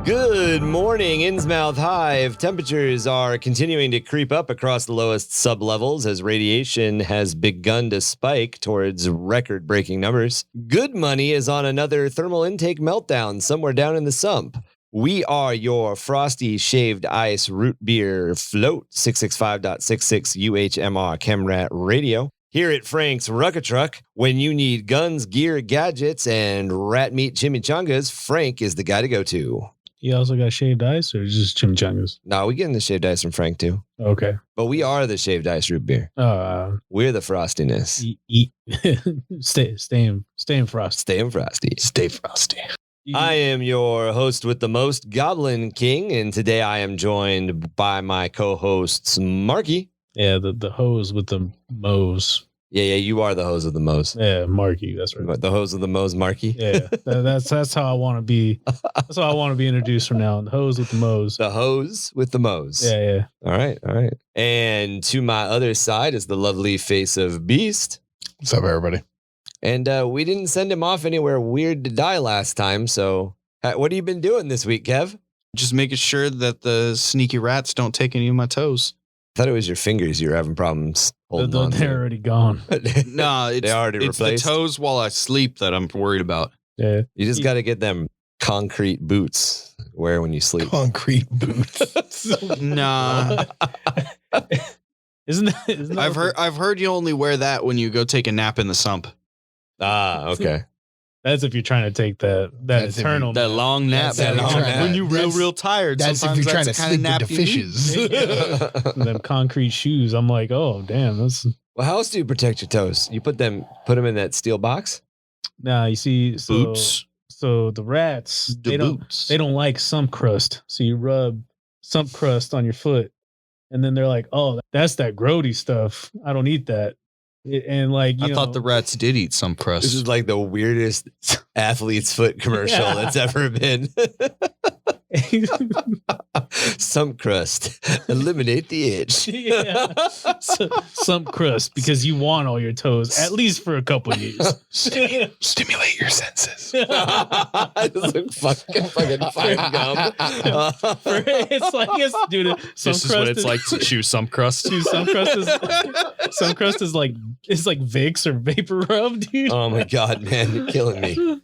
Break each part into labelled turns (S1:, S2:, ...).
S1: Good morning, Innsmouth Hive. Temperatures are continuing to creep up across the lowest sublevels as radiation has begun to spike towards record-breaking numbers. Good money is on another thermal intake meltdown somewhere down in the sump. We are your frosty shaved ice root beer float 665.66 UHMR Chemrat radio. Here at Frank's Rucka Truck, when you need guns, gear, gadgets, and rat meat chimichangas, Frank is the guy to go to.
S2: You also got shaved ice or just chimichangas?
S1: No, we getting the shaved ice from Frank too.
S2: Okay.
S1: But we are the shaved ice root beer. We're the frostiness.
S2: Staying frosty.
S1: Staying frosty.
S3: Stay frosty.
S1: I am your host with the most, Goblin King, and today I am joined by my co-hosts, Marky.
S2: Yeah, the hose with the mows.
S1: Yeah, you are the hose of the Moes.
S2: Yeah, Marky, that's right.
S1: The hose of the Moes, Marky.
S2: Yeah, that's how I want to be. That's how I want to be introduced from now on. The hose with the Moes.
S1: The hose with the Moes.
S2: Yeah.
S1: All right. And to my other side is the lovely face of Beast.
S3: What's up, everybody?
S1: And we didn't send him off anywhere weird to die last time, so what have you been doing this week, Kev?
S4: Just making sure that the sneaky rats don't take any of my toes.
S1: I thought it was your fingers you were having problems holding on to.
S2: They're already gone.
S4: No,
S1: they already
S4: it's
S1: replaced.
S4: the toes while I sleep that I'm worried about.
S2: Yeah.
S1: You just got to get them concrete boots to wear when you sleep.
S3: Concrete boots.
S4: Nah.
S2: Isn't that
S4: I've heard you only wear that when you go take a nap in the sump.
S1: Ah, okay.
S2: That's if you're trying to take that eternal
S4: That long nap.
S3: That long nap.
S4: When you're real tired.
S3: That's if you're trying to sleep with the fishes.
S2: them concrete shoes. I'm like, oh damn, that's.
S1: Well, how else do you protect your toes? You put them in that steel box?
S2: Nah, you see,
S4: Boots.
S2: So the rats, they don't like sump crust. So you rub sump crust on your foot, and then they're like, oh, that's that grody stuff. I don't eat that. And like,
S4: I thought the rats did eat some crust.
S1: This is like the weirdest athlete's foot commercial that's ever been. Sump crust. Eliminate the itch.
S2: Yeah. Sump crust, because you want all your toes, at least for a couple of years.
S3: Stimulate your senses.
S1: It's like fucking fine gum.
S2: It's like, dude,
S4: This is what it's like to chew some crust.
S2: Dude, some crust is like, it's like Vicks or Vapor Rub, dude.
S1: Oh my God, man, you're killing me.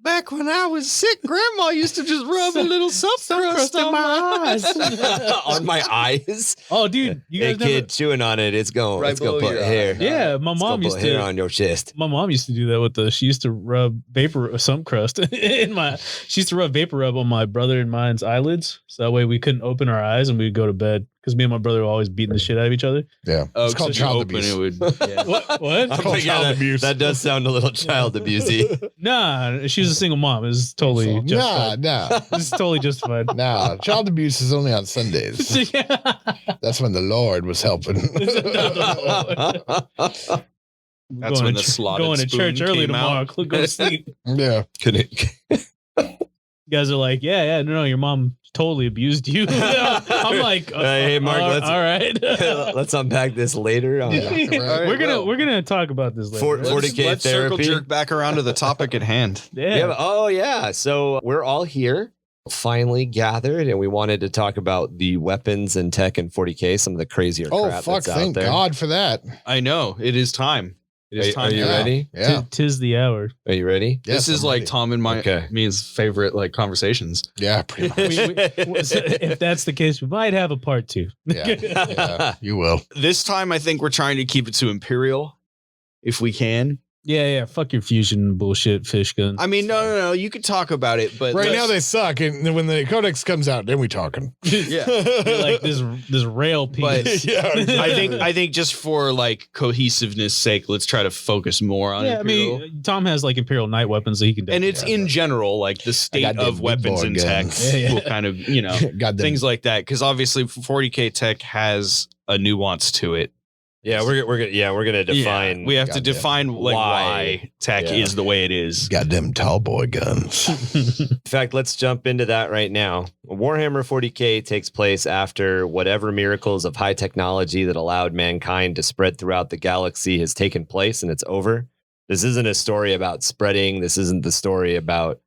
S4: Back when I was sick, Grandma used to just rub a little sump crust on my eyes.
S1: On my eyes?
S2: Oh, dude, you
S1: Hey,
S2: guys
S1: kid, chewing on it. It's going
S4: Right
S1: to put
S4: below your
S1: hair.
S4: eye.
S2: Yeah, my mom used
S1: hair
S2: to
S1: on your chest.
S2: My mom used to do that with she used to rub sump crust she used to rub Vapor Rub on my brother and mine's eyelids, so that way we couldn't open our eyes and we'd go to bed, because me and my brother were always beating the shit out of each other.
S3: Yeah.
S4: Oh,
S3: It's called child abuse.
S4: It would, yeah.
S2: What?
S3: It's called child abuse.
S1: That does sound a little child abusey.
S2: Nah, she was a single mom. It was totally justified.
S3: Nah.
S2: This is totally justified.
S3: Nah. Child abuse is only on Sundays. That's when the Lord was helping.
S4: That's when the slotted
S2: going to
S4: spoon
S2: church early
S4: came
S2: tomorrow.
S4: out.
S2: Go to sleep.
S3: Yeah.
S2: You guys are like, no, your mom totally abused you. I'm like,
S1: hey, Mark,
S2: all right.
S1: let's unpack this later.
S2: We're gonna talk about this later.
S1: 40k
S4: Let's circle
S1: therapy.
S4: jerk back around to the topic at hand.
S2: Yeah.
S1: So we're all here, finally gathered, and we wanted to talk about the weapons and tech in 40k, some of the crazier crap that's out
S3: thank
S1: there.
S3: God for that.
S4: I know. It is time. It is time.
S1: Are you ready?
S3: Yeah.
S2: Tis the hour.
S1: Are you ready?
S4: This is
S3: I'm
S4: like
S3: ready.
S4: Tom and me's favorite like conversations.
S3: Yeah, pretty much.
S2: If that's the case, we might have a part 2.
S3: Yeah, you will.
S4: This time, I think we're trying to keep it to Imperial, if we can.
S2: Yeah. Fuck your fusion bullshit, fish guns.
S4: I mean, no. You could talk about it, but
S3: Right now they suck, and then when the codex comes out, then we talking.
S4: yeah.
S2: You're like this rail piece.
S4: But
S3: Yeah,
S4: I think just for like cohesiveness sake, let's try to focus more on Imperial.
S2: I mean, Tom has like Imperial night weapons that he can.
S4: And it's in general, like the state
S3: got them
S4: of weapons
S3: big
S4: and
S3: boy
S4: tech
S3: guns.
S2: Yeah.
S4: will kind of,
S3: Got them.
S4: things like that. Because obviously 40k tech has a nuance to it.
S1: Yeah, we're gonna define.
S4: Yeah, we have to
S3: Goddamn.
S4: define like why tech is the way it is.
S3: Got them tall boy guns.
S1: In fact, let's jump into that right now. Warhammer 40k takes place after whatever miracles of high technology that allowed mankind to spread throughout the galaxy has taken place, and it's over. This isn't a story about spreading. This isn't the story about,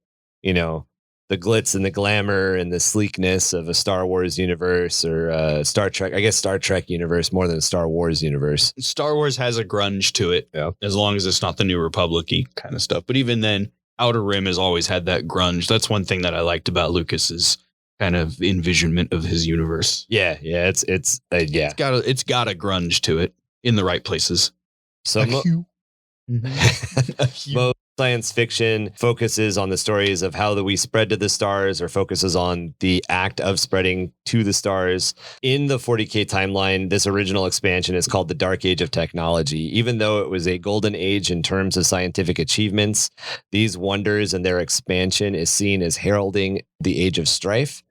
S1: the glitz and the glamour and the sleekness of a Star Wars universe or Star Trek. I guess Star Trek universe more than a Star Wars universe.
S5: Star Wars has a grunge to it, as long as it's not the New Republic-y kind of stuff. But even then, Outer Rim has always had that grunge. That's one thing that I liked about Lucas's kind of envisionment of his universe.
S1: Yeah, it's
S5: It's got a grunge to it in the right places.
S1: So most science fiction focuses on the stories of how we spread to the stars, or focuses on the act of spreading to the stars. In the 40k timeline, this original expansion is called the Dark Age of Technology. Even though it was a golden age in terms of scientific achievements, these wonders and their expansion is seen as heralding the Age of Strife.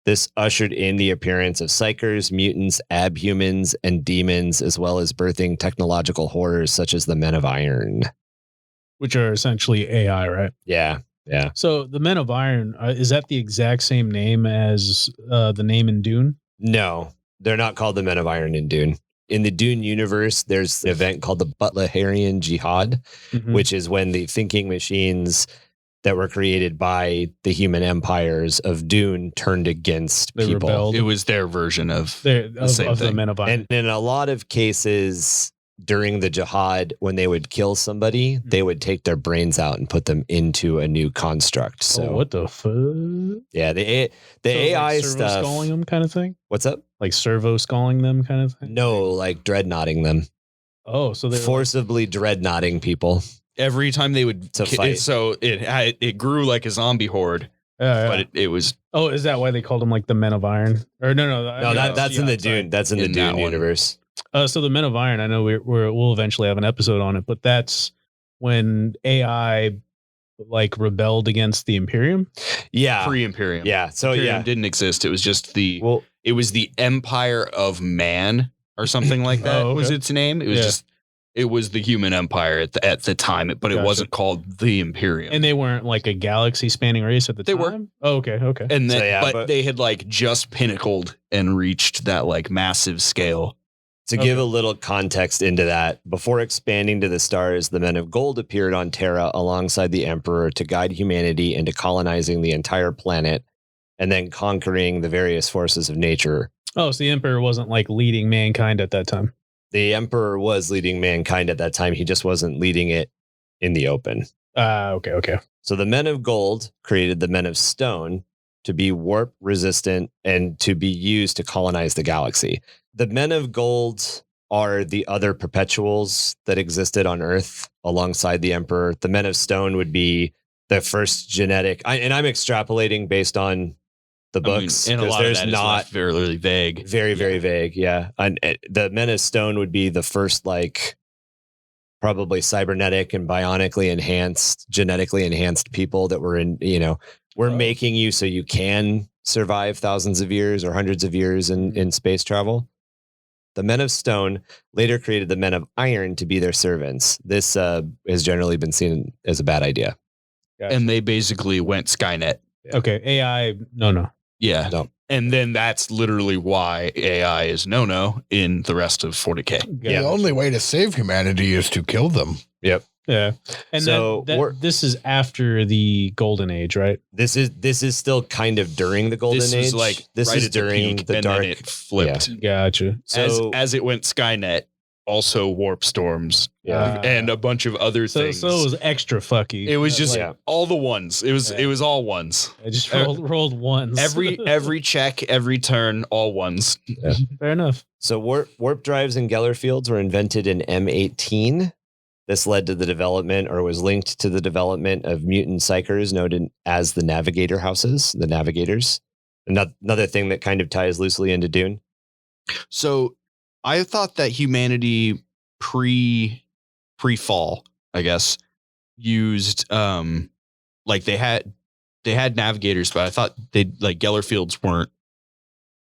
S1: This ushered in the appearance of psychers, mutants, abhumans, and demons, as well as birthing technological horrors such as the Men of Iron.
S2: Which are essentially AI, right?
S1: Yeah.
S2: So the Men of Iron, is that the exact same name as the name in Dune?
S1: No, they're not called the Men of Iron in Dune. In the Dune universe, there's an event called the Butlerian Jihad, which is when the thinking machines that were created by the human empires of Dune turned against
S2: They
S1: people.
S2: rebelled.
S5: It was their version of
S2: The
S5: same thing.
S2: Men of Iron.
S1: And in a lot of cases during the jihad, when they would kill somebody, they would take their brains out and put them into a new construct. So
S2: what the fuck?
S1: yeah, the AI
S2: like servo
S1: stuff.
S2: sculling them kind of thing?
S1: What's up?
S2: Like servo sculling them kind of thing?
S1: No, like dreadnoughting them.
S2: Oh, so they're
S1: Forcibly dreadnoughting people.
S5: Every time they would
S1: To fight.
S5: so it grew like a zombie horde,
S2: yeah.
S5: but it was
S2: Oh, is that why they called them like the Men of Iron? Or no,
S1: That's in the Dune. That's in the
S5: In
S1: Dune
S5: that one.
S1: universe.
S2: So the Men of Iron, I know we'll eventually have an episode on it, but that's when AI like rebelled against the Imperium.
S1: Yeah.
S5: pre-Imperium.
S1: Yeah. So
S5: Imperium didn't exist. It was just the
S1: Well,
S5: it was the Empire of Man or something like that.
S2: Oh, okay.
S5: Was its name? It was just it was the human empire at the time, but it
S2: Gotcha.
S5: wasn't called the Imperium.
S2: And they weren't like a galaxy spanning race at the
S5: They
S2: time?
S5: were.
S2: Oh, okay.
S5: And then,
S1: So, yeah,
S5: but they had like just pinnacled and reached that like massive scale.
S1: to give a little context into that, before expanding to the stars, the Men of Gold appeared on Terra alongside the Emperor to guide humanity into colonizing the entire planet and then conquering the various forces of nature.
S2: Oh, so the Emperor wasn't like leading mankind at that time.
S1: The Emperor was leading mankind at that time. He just wasn't leading it in the open.
S2: Okay.
S1: So the Men of Gold created the Men of Stone to be warp resistant and to be used to colonize the galaxy. The Men of Gold are the other perpetuals that existed on Earth alongside the Emperor. The Men of Stone would be the first genetic, and I'm extrapolating based on the books,
S5: and a
S1: because
S5: lot
S1: there's
S5: of that is
S1: not
S5: left very vague.
S1: very vague. Yeah. And the Men of Stone would be the first, like, probably cybernetic and bionically enhanced, genetically enhanced people that were in, we're making you so you can survive thousands of years or hundreds of years in space travel. The Men of Stone later created the Men of Iron to be their servants. This has generally been seen as a bad idea.
S2: Gotcha.
S5: And they basically went Skynet.
S2: Okay. AI, no.
S5: Yeah.
S1: No.
S5: And then that's literally why AI is no in the rest of 40K.
S3: The only way to save humanity is to kill them.
S1: Yep.
S2: Yeah. And
S1: So
S2: this is after the Golden Age, right?
S1: This is still kind of during the Golden
S5: This
S1: Age.
S5: is like
S1: this
S5: right
S1: is
S5: at the
S1: during
S5: peak,
S1: the
S5: and
S1: dark.
S5: then it flipped.
S2: Gotcha.
S1: So
S5: As it went Skynet, also warp storms and a bunch of other
S2: So
S5: things.
S2: it was extra fucky.
S5: It was just
S1: Yeah.
S5: all the ones. It was all ones.
S2: I just rolled ones.
S5: Every check, every turn, all ones.
S2: Fair enough.
S1: So warp drives and Geller fields were invented in M18. This led to the development, or was linked to the development, of mutant psychers known as the Navigator houses, the Navigators. Another thing that kind of ties loosely into Dune.
S5: So I thought that humanity pre-fall, I guess, used like they had navigators, but I thought like Geller fields weren't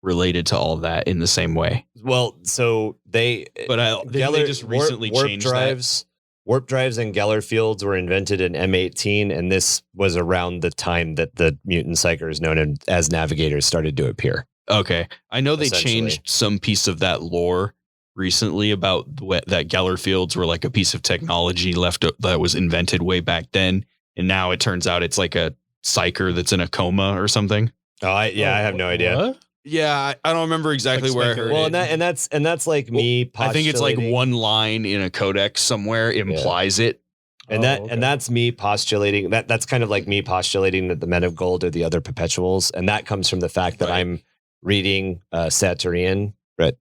S5: related to all of that in the same way.
S1: Well, so they
S5: just recently changed that.
S1: Warp drives and Geller fields were invented in M18, and this was around the time that the mutant psychers known as Navigators started to appear.
S5: Okay. I know they
S1: Essentially.
S5: changed some piece of that lore recently about that Geller fields were like a piece of technology that was invented way back then. And now it turns out it's like a psyker that's in a coma or something.
S1: I have no idea.
S2: What?
S5: Yeah, I don't remember exactly where I heard
S1: Well,
S5: it.
S1: and that's like me.
S5: I think it's like one line in a codex somewhere implies it.
S1: And that's me postulating that's kind of like me postulating that the Men of Gold are the other perpetuals, and that comes from the fact that I'm reading Saturnine right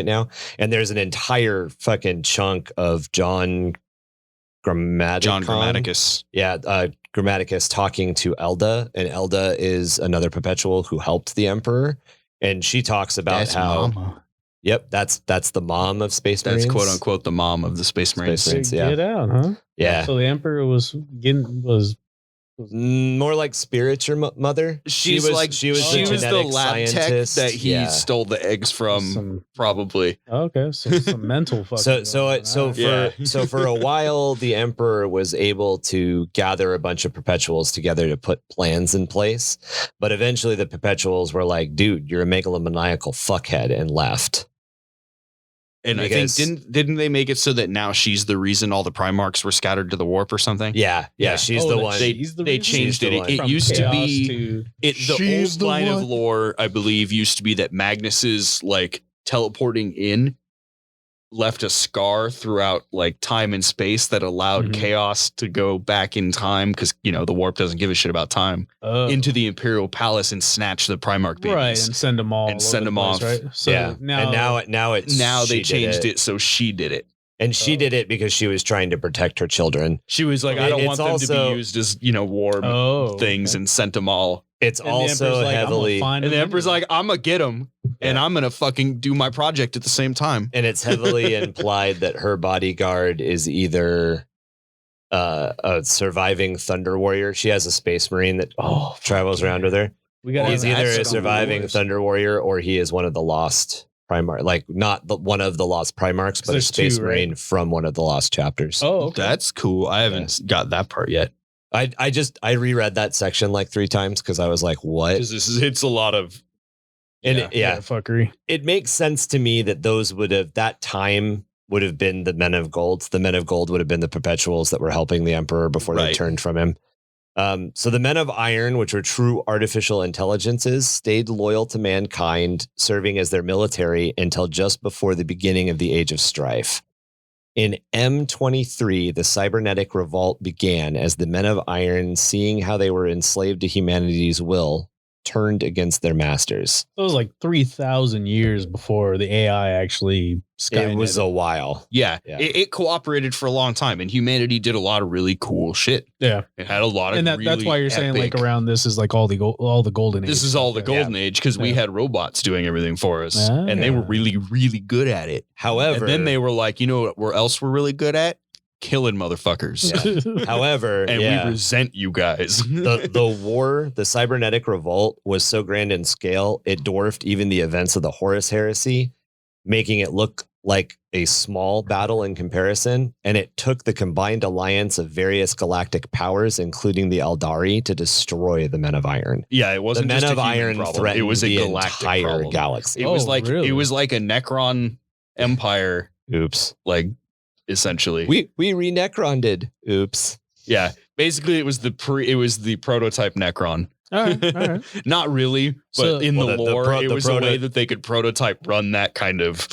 S1: now, and there's an entire fucking chunk of John Grammaticus. Yeah, Grammaticus talking to Elda, and Elda is another perpetual who helped the Emperor, and she talks about how. Mama. Yep, that's the mom of Space Marines.
S5: That's quote unquote the mom of the Space Marines.
S2: Get out, huh?
S1: Yeah.
S2: So the Emperor was
S1: more like spiritual mother.
S5: She was the lab
S1: scientist.
S5: tech that he stole the eggs from, probably.
S2: Okay, so some mental fucking.
S1: So for a while, the Emperor was able to gather a bunch of perpetuals together to put plans in place, but eventually the perpetuals were like, "Dude, you're a megalomaniacal fuckhead," and left.
S5: And because, I think didn't they make it so that now she's the reason all the Primarchs were scattered to the warp or something?
S1: Yeah. She's the one.
S5: They changed it. It used to be the old line of lore, I believe, used to be that Magnus's like teleporting in left a scar throughout like time and space that allowed chaos to go back in time because the warp doesn't give a shit about time into the Imperial Palace and snatch the Primarch babies,
S2: right, and send them all
S5: and send them off.
S2: Right? So
S5: now they changed it, so she did it.
S1: And she did it because she was trying to protect her children.
S5: She was like, I don't want them to be used as, war things, and sent them all.
S1: It's also heavily...
S5: And the Emperor's like, I'm going to get them, and I'm going to fucking do my project at the same time.
S1: And it's heavily implied that her bodyguard is either a surviving Thunder Warrior. She has a Space Marine that travels around with her. He's either a surviving Thunder Warrior or he is one of the lost... Primarch, like not one of the lost Primarchs, but a Space Marine from one of the lost chapters.
S5: Oh, okay. That's cool. I haven't got that part yet.
S1: I reread that section like 3 times because I was like, what?
S5: It's a lot of
S2: fuckery.
S1: It makes sense to me that that time would have been the Men of Gold. The Men of Gold would have been the perpetuals that were helping the Emperor before they turned from him. So the Men of Iron, which were true artificial intelligences, stayed loyal to mankind, serving as their military until just before the beginning of the Age of Strife. In M23, the cybernetic revolt began as the Men of Iron, seeing how they were enslaved to humanity's will, turned against their masters.
S2: It was like 3,000 years before the AI actually Skynet.
S1: It was a while.
S5: Yeah. It cooperated for a long time, and humanity did a lot of really cool shit.
S2: Yeah.
S5: It had a lot of
S2: and that's why you're saying like around this is like all the golden age.
S5: This is all the golden age because we had robots doing everything for us, and they were really, really good at it.
S1: However,
S5: and then they were like, you know what else we're really good at? Killing motherfuckers.
S1: Yeah. However,
S5: and we resent you guys.
S1: The cybernetic revolt was so grand in scale, it dwarfed even the events of the Horus Heresy, making it look like a small battle in comparison. And it took the combined alliance of various galactic powers, including the Eldari, to destroy the Men of Iron.
S5: Yeah, it wasn't
S1: the
S5: just
S1: Men of
S5: a
S1: Iron
S5: problem.
S1: threatened
S5: it was a
S1: the
S5: galactic
S1: entire
S5: problem.
S1: Galaxy.
S5: It was like it was like a Necron empire.
S1: Oops.
S5: Like essentially.
S1: We re-Necroned. Oops.
S5: Yeah. Basically it was the prototype Necron.
S2: All right.
S5: Not really, but in the lore, it was a way that they could prototype run that kind of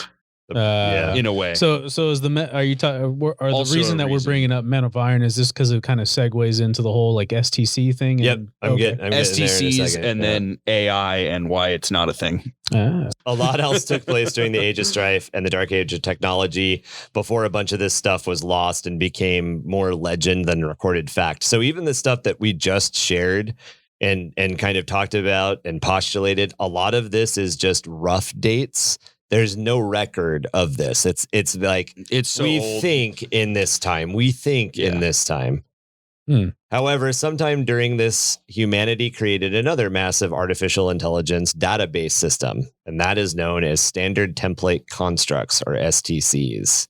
S5: in a way.
S2: So is the reason that we're bringing up Men of Iron, is this because it kind of segues into the whole like STC thing?
S1: Yep, I'm getting
S5: STCs and then AI and why it's not a thing.
S1: A lot else took place during the Age of Strife and the Dark Age of Technology before a bunch of this stuff was lost and became more legend than recorded fact. So even the stuff that we just shared and kind of talked about and postulated, a lot of this is just rough dates. There's no record of this. It's like we think in this time. However, sometime during this, humanity created another massive artificial intelligence database system, and that is known as Standard Template Constructs, or STCs.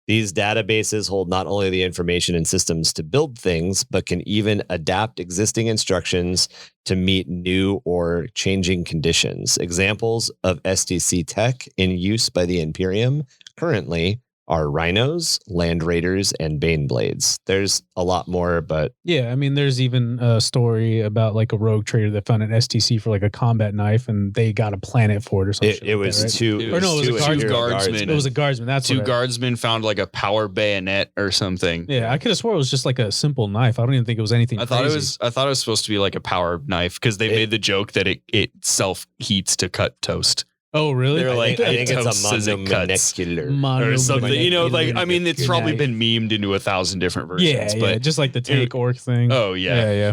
S1: These databases hold not only the information and systems to build things, but can even adapt existing instructions to meet new or changing conditions. Examples of STC tech in use by the Imperium currently are rhinos, land raiders, and bane blades. There's a lot more, but
S2: yeah, I mean, there's even a story about like a rogue trader that found an STC for like a combat knife, and they got a planet for it or something.
S1: it was
S2: right?
S1: two.
S5: Or no,
S2: it was a
S5: two
S2: guardsman. It was a guardsman. That's
S5: two
S2: what
S5: guardsmen found like a power bayonet or something.
S2: Yeah, I could have swore it was just like a simple knife. I don't even think it was anything.
S5: I thought it was supposed to be like a power knife because they made the joke that it self heats to cut toast.
S2: Oh, really?
S1: They're like, I think it's a
S2: monomanicular
S5: or something. You know, like I mean, it's probably been memed into 1,000 different versions.
S2: Yeah,
S5: but
S2: just like the tank orc thing.
S5: Oh yeah,
S2: yeah.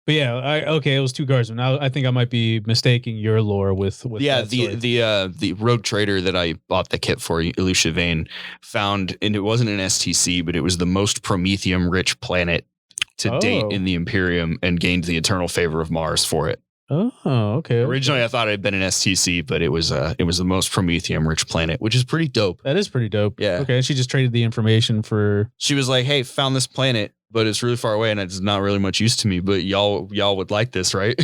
S2: But yeah, okay, it was two guardsmen. I think I might be mistaking your lore with
S5: yeah.
S2: that story.
S5: The rogue trader that I bought the kit for, Elucia Vane, found, and it wasn't an STC, but it was the most Promethium rich planet to date in the Imperium, and gained the eternal favor of Mars for it.
S2: Oh, okay.
S5: Originally, I thought it had been an STC, but it was the most Promethium rich planet, which is pretty dope.
S2: That is pretty dope.
S5: Yeah.
S2: Okay, she just traded the information for.
S5: She was like, "Hey, found this planet, but it's really far away, and it's not really much use to me. But y'all would like this, right?"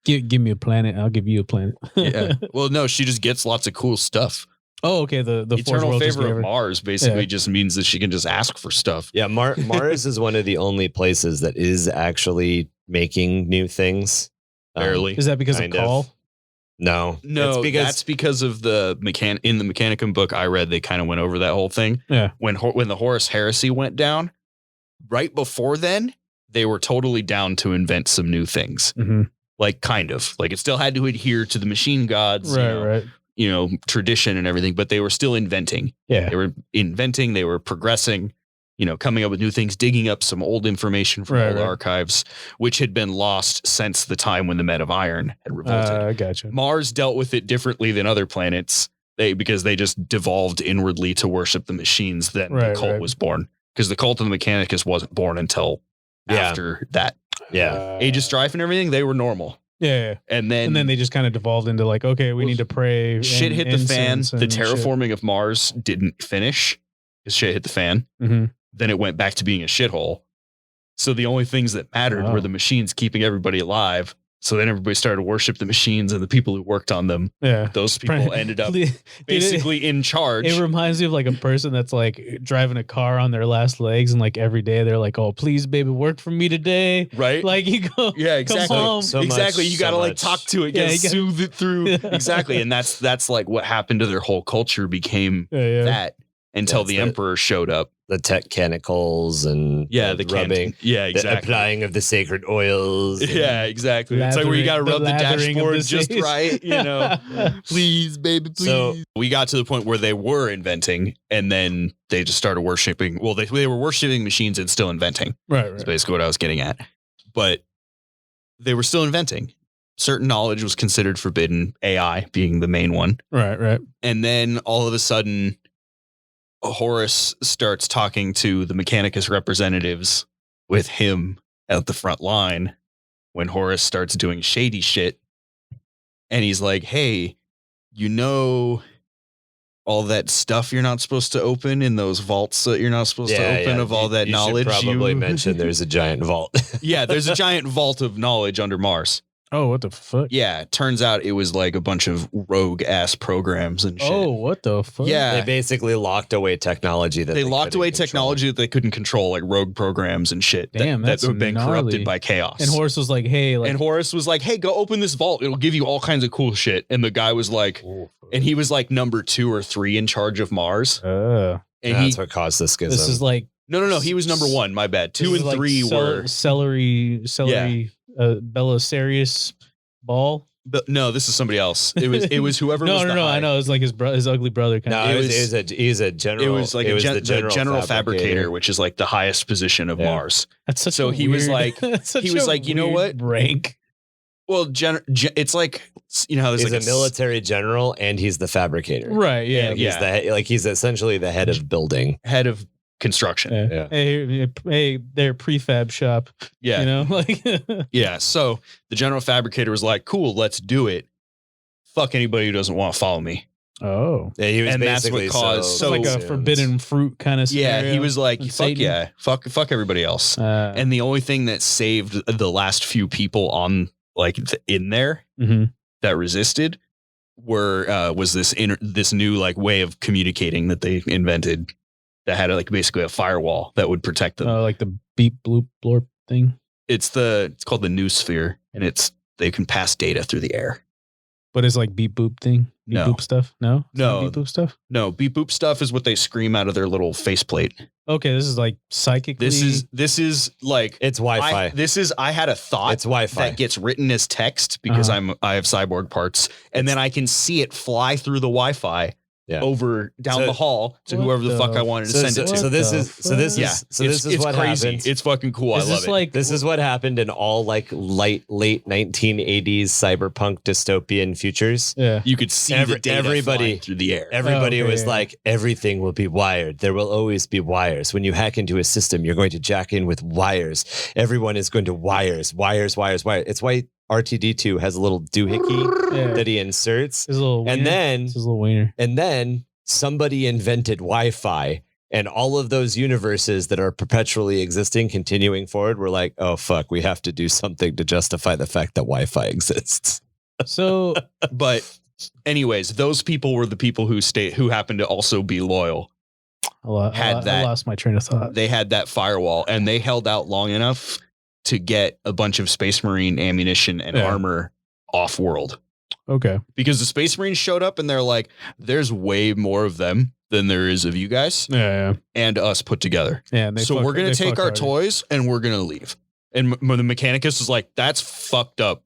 S2: Give me a planet. I'll give you a planet.
S5: Yeah. Well, no, she just gets lots of cool stuff.
S2: Oh, okay. The
S5: eternal favor of Mars basically just means that she can just ask for stuff.
S1: Yeah, Mars is one of the only places that is actually making new things.
S5: Barely.
S2: Is that because of Call?
S1: No,
S5: that's because of the in the Mechanicum book I read. They kind of went over that whole thing.
S2: Yeah.
S5: When the Horus Heresy went down, right before then, they were totally down to invent some new things.
S2: Mm-hmm.
S5: Like kind of like it still had to adhere to the machine gods,
S2: right.
S5: You know, tradition and everything, but they were still inventing.
S2: Yeah.
S5: They were inventing. They were progressing. You know, coming up with new things, digging up some old information from old archives, which had been lost since the time when the Men of Iron had revolted.
S2: I gotcha.
S5: Mars dealt with it differently than other planets, because they just devolved inwardly to worship the machines. Then the cult was born, because the cult of the Mechanicus wasn't born until after that.
S1: Yeah,
S5: Age of Strife and everything, they were normal.
S2: Yeah.
S5: And then
S2: they just kind of devolved into like, okay, we need to pray.
S5: Shit hit the fan. The terraforming of Mars didn't finish because shit hit the fan.
S2: Mm-hmm.
S5: Then it went back to being a shithole. So the only things that mattered were the machines keeping everybody alive. So then everybody started to worship the machines and the people who worked on them.
S2: Yeah.
S5: Those people ended up basically in charge.
S2: It reminds me of like a person that's like driving a car on their last legs, and like every day they're like, "Oh, please, baby, work for me today."
S5: Right.
S2: Like you go.
S5: Yeah, exactly.
S2: Come home.
S5: Exactly. You got to like talk to it, soothe it through. Exactly. And that's like what happened to their whole culture became that until the Emperor showed up.
S1: The techanicals and
S5: the
S1: rubbing,
S5: exactly.
S1: The applying of the sacred oils.
S5: Yeah, exactly. It's like where you got to rub the dashboard just right, you know. Please, baby, please. So we got to the point where they were inventing, and then they just started worshiping. Well, they were worshiping machines and still inventing.
S2: Right.
S5: That's basically what I was getting at. But they were still inventing. Certain knowledge was considered forbidden, AI being the main one.
S2: Right.
S5: And then all of a sudden, Horus starts talking to the Mechanicus representatives with him at the front line when Horus starts doing shady shit. And he's like, "Hey, you know all that stuff you're not supposed to open in those vaults that you're not supposed to open of all that knowledge?"
S1: You should probably mention there's a giant vault.
S5: Yeah, there's a giant vault of knowledge under Mars.
S2: Oh, what the fuck?
S5: Yeah, it turns out it was like a bunch of rogue ass programs and shit.
S2: Oh, what the fuck?
S5: Yeah.
S1: They basically locked away technology that
S5: they locked away technology that they couldn't control, like rogue programs and shit.
S2: Damn,
S5: that
S2: that's
S5: had been
S2: gnarly.
S5: corrupted by chaos.
S2: And Horus was like, "Hey,"
S5: go open this vault. It'll give you all kinds of cool shit. And the guy was like, and he was like number 2 or 3 in charge of Mars.
S1: And that's what caused the schism.
S2: This is like
S5: no. He was number 1. My bad. 2 and 3 were
S2: celery. Belisarius Ball.
S5: But no, this is somebody else. It was whoever.
S2: No,
S5: was
S2: no,
S5: the
S2: no.
S5: high.
S2: I know it's like his ugly brother. Kind of.
S1: He's a general.
S5: It was like the general fabricator, which is like the highest position of Mars.
S2: That's such
S5: so
S2: a
S5: he
S2: weird,
S5: was like, you know what?
S2: Rank.
S5: Well, it's like, you know how there's
S1: he's
S5: like
S2: a
S1: military general and he's the fabricator.
S2: Right. Yeah.
S1: He's essentially the head of building,
S5: head of construction.
S1: Yeah.
S2: Hey, their prefab shop.
S5: Yeah.
S2: You know, like.
S5: Yeah. So the general fabricator was like, "Cool, let's do it. Fuck anybody who doesn't want to follow me."
S1: Oh. Yeah. He was
S5: and
S1: basically
S5: that's what caused
S2: so like a forbidden fruit kind of scenario.
S5: Yeah. He was like, "Fuck
S2: Satan.
S5: yeah, fuck everybody else." And the only thing that saved the last few people on in there that resisted was this new like way of communicating that they invented that had like basically a firewall that would protect them.
S2: Like the beep bloop blorp thing.
S5: It's called the noosphere, and they can pass data through the air.
S2: But it's like beep boop thing. Beep
S5: No.
S2: boop stuff. No, It's
S5: No.
S2: not beep boop stuff.
S5: No, beep boop stuff is what they scream out of their little faceplate.
S2: Okay, this is like psychically.
S5: This is like
S1: It's Wi-Fi.
S5: I had a thought
S1: It's Wi-Fi.
S5: that gets written as text because
S2: Uh-huh.
S5: I have cyborg parts, and then I can see it fly through the Wi-Fi over down the hall to
S2: What
S5: whoever the
S2: the
S5: fuck I wanted to send it to.
S1: So this is
S5: It's
S1: what
S5: crazy.
S1: happens.
S5: It's fucking cool. I
S2: Is
S5: love
S2: this
S5: it.
S2: like
S1: This is what happened in all like late 1980s cyberpunk dystopian futures.
S2: Yeah.
S5: You could see the data
S1: everybody-
S5: flying through the air.
S1: Everybody
S2: okay,
S1: was
S2: yeah.
S1: like, everything will be wired. There will always be wires. When you hack into a system, you're going to jack in with wires. Everyone is going to wires. It's why RTD2 has a little doohickey
S2: Yeah.
S1: that he inserts.
S2: His little wiener.
S1: And then,
S2: His little wiener.
S1: somebody invented Wi-Fi. And all of those universes that are perpetually existing, continuing forward, were like, oh, fuck, we have to do something to justify the fact that Wi-Fi exists.
S2: So
S5: But anyways, those people were the people who happened to also be loyal.
S2: I lost my train of thought.
S5: They had that firewall, and they held out long enough to get a bunch of Space Marine ammunition and armor off world.
S2: Okay.
S5: Because the Space Marines showed up and they're like, there's way more of them than there is of you guys
S2: Yeah.
S5: and us put together.
S2: Yeah. And
S5: So we're going to take our toys and we're going to leave. And the Mechanicus is like, that's fucked up.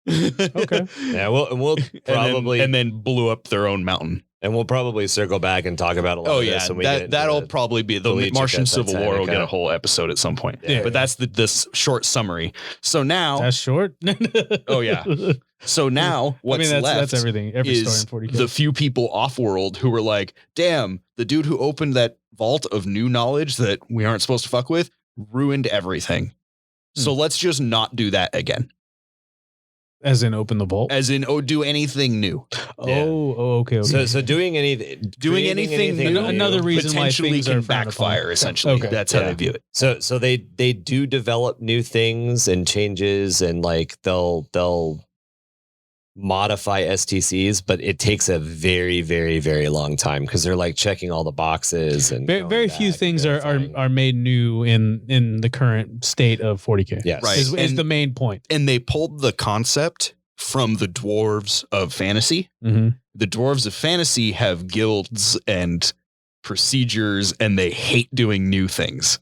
S2: Okay.
S1: Yeah, we'll probably
S5: and then blew up their own mountain.
S1: And we'll probably circle back and talk about a lot
S5: Oh
S1: of
S5: yeah,
S1: this when we get into
S5: that'll probably be the
S1: Collegiate
S5: Martian Civil War will
S1: Titanica.
S5: get a whole episode at some point.
S1: Yeah.
S5: But that's this short summary. So now,
S2: That's short.
S5: Oh, yeah. so now what's
S2: that's
S5: left
S2: everything. Every
S5: is
S2: story in 40K.
S5: the few people off world who were like, damn, the dude who opened that vault of new knowledge that we aren't supposed to fuck with ruined everything. So let's just not do that again.
S2: As in open the vault.
S5: As in, do anything new.
S2: Okay.
S1: So doing anything
S5: new,
S2: another reason why
S5: potentially
S2: things
S5: can
S2: are frowned upon.
S5: backfire. Essentially,
S2: Okay.
S5: that's how
S1: Yeah.
S5: they view it.
S1: So they do develop new things and changes, and like they'll modify STCs, but it takes a very, very, very long time because they're like checking all the boxes and
S2: Very few things are made new in the current state of 40K.
S1: Yes.
S5: Right.
S2: Is
S5: And-
S2: the main point.
S5: And they pulled the concept from the dwarves of fantasy.
S2: Mm-hmm.
S5: The dwarves of fantasy have guilds and procedures, and they hate doing new things.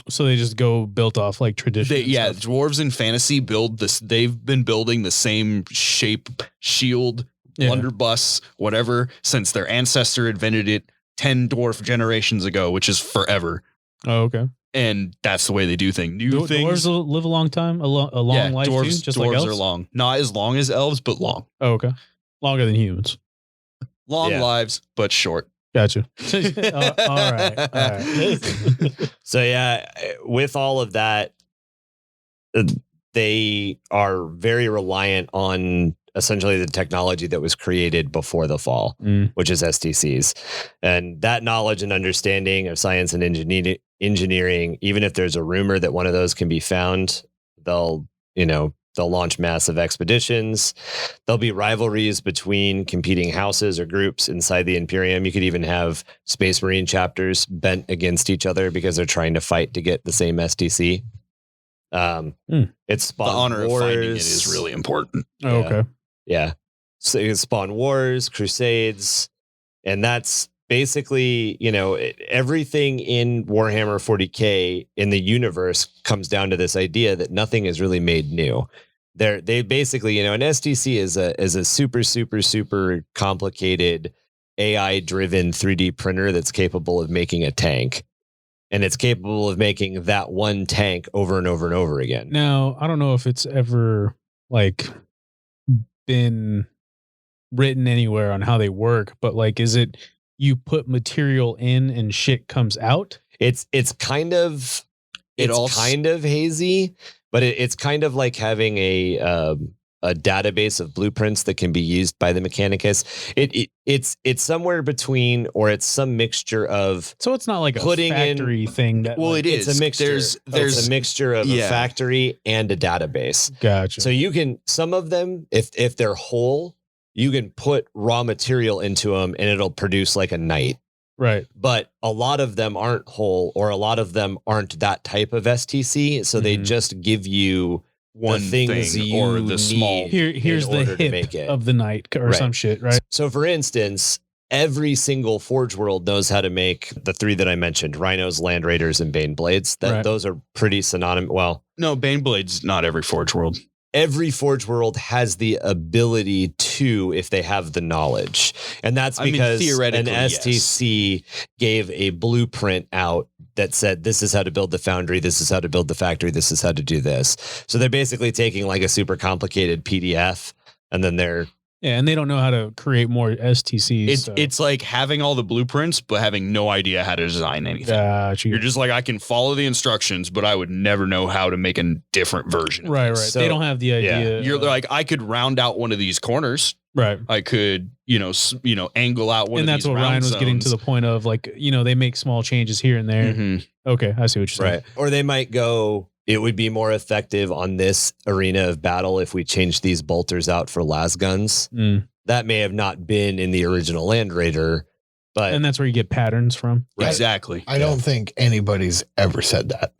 S2: So they just go built off like tradition. and stuff.
S5: Dwarves in fantasy build this. They've been building the same shape, shield,
S2: Yeah.
S5: blunderbuss, whatever, since their ancestor invented it 10 dwarf generations ago, which is forever.
S2: Oh, okay.
S5: And that's the way they do things. New things.
S2: Dwarves will live a long time, a long life
S5: dwarves,
S2: too, just
S5: dwarves
S2: like elves.
S5: are long. Not as long as elves, but long.
S2: Oh, okay. Longer than humans.
S5: Long
S1: Yeah.
S5: lives, but short.
S2: Gotcha. All right.
S1: So yeah, with all of that, they are very reliant on essentially the technology that was created before the fall, which is STCs. And that knowledge and understanding of science and engineering, even if there's a rumor that one of those can be found, they'll launch massive expeditions. There'll be rivalries between competing houses or groups inside the Imperium. You could even have Space Marine chapters bent against each other because they're trying to fight to get the same STC. It's
S5: The honor
S1: wars.
S5: of finding it is really important.
S2: Oh, okay.
S1: Yeah. So you spawn wars, crusades, and that's basically, everything in Warhammer 40k in the universe comes down to this idea that nothing is really made new. They basically, an STC is a super, super, super complicated AI driven 3D printer that's capable of making a tank. And it's capable of making that one tank over and over and over again.
S2: Now, I don't know if it's ever been written anywhere on how they work, but is it you put material in and shit comes out?
S1: It's kind of kind of hazy, but it's kind of like having a database of blueprints that can be used by the Mechanicus. It's somewhere between, or it's some mixture of.
S2: So it's not like a
S1: putting
S2: factory thing. That
S5: Well, it is.
S1: It's a mixture.
S5: There's
S1: a mixture of a factory and a database.
S2: Gotcha.
S1: So you can, some of them, if they're whole, you can put raw material into them and it'll produce like a knight.
S2: Right.
S1: But a lot of them aren't whole, or a lot of them aren't that type of STC. So they just give you
S5: one
S1: the things
S5: thing
S1: you
S5: or the small.
S2: Here's the hip of the knight or some shit, right?
S1: So for instance, every single Forge World knows how to make the 3 that I mentioned: Rhinos, Land Raiders, and Bane Blades. Those are pretty synonymous. Well,
S5: no, Bane Blades, not every Forge World.
S1: Every Forge World has the ability to, if they have the knowledge. And that's because an STC gave a blueprint out that said, this is how to build the foundry, this is how to build the factory, this is how to do this. So they're basically taking like a super complicated PDF, and then they're...
S2: Yeah, and they don't know how to create more STCs.
S5: It's like having all the blueprints, but having no idea how to design anything. You're just like, I can follow the instructions, but I would never know how to make a different version.
S2: Right. So, they don't have the idea.
S5: Yeah. You're like, I could round out one of these corners.
S2: Right.
S5: I could, angle out one of these. And that's what Ryan was
S2: getting to the point of, like, they make small changes here and there. Mm-hmm. Okay, I see what you're saying.
S1: Right. Or they might go, it would be more effective on this arena of battle if we changed these bolters out for las guns. That may have not been in the original Land Raider,
S2: and that's where you get patterns from.
S5: Right. Exactly.
S3: I don't think anybody's ever said that.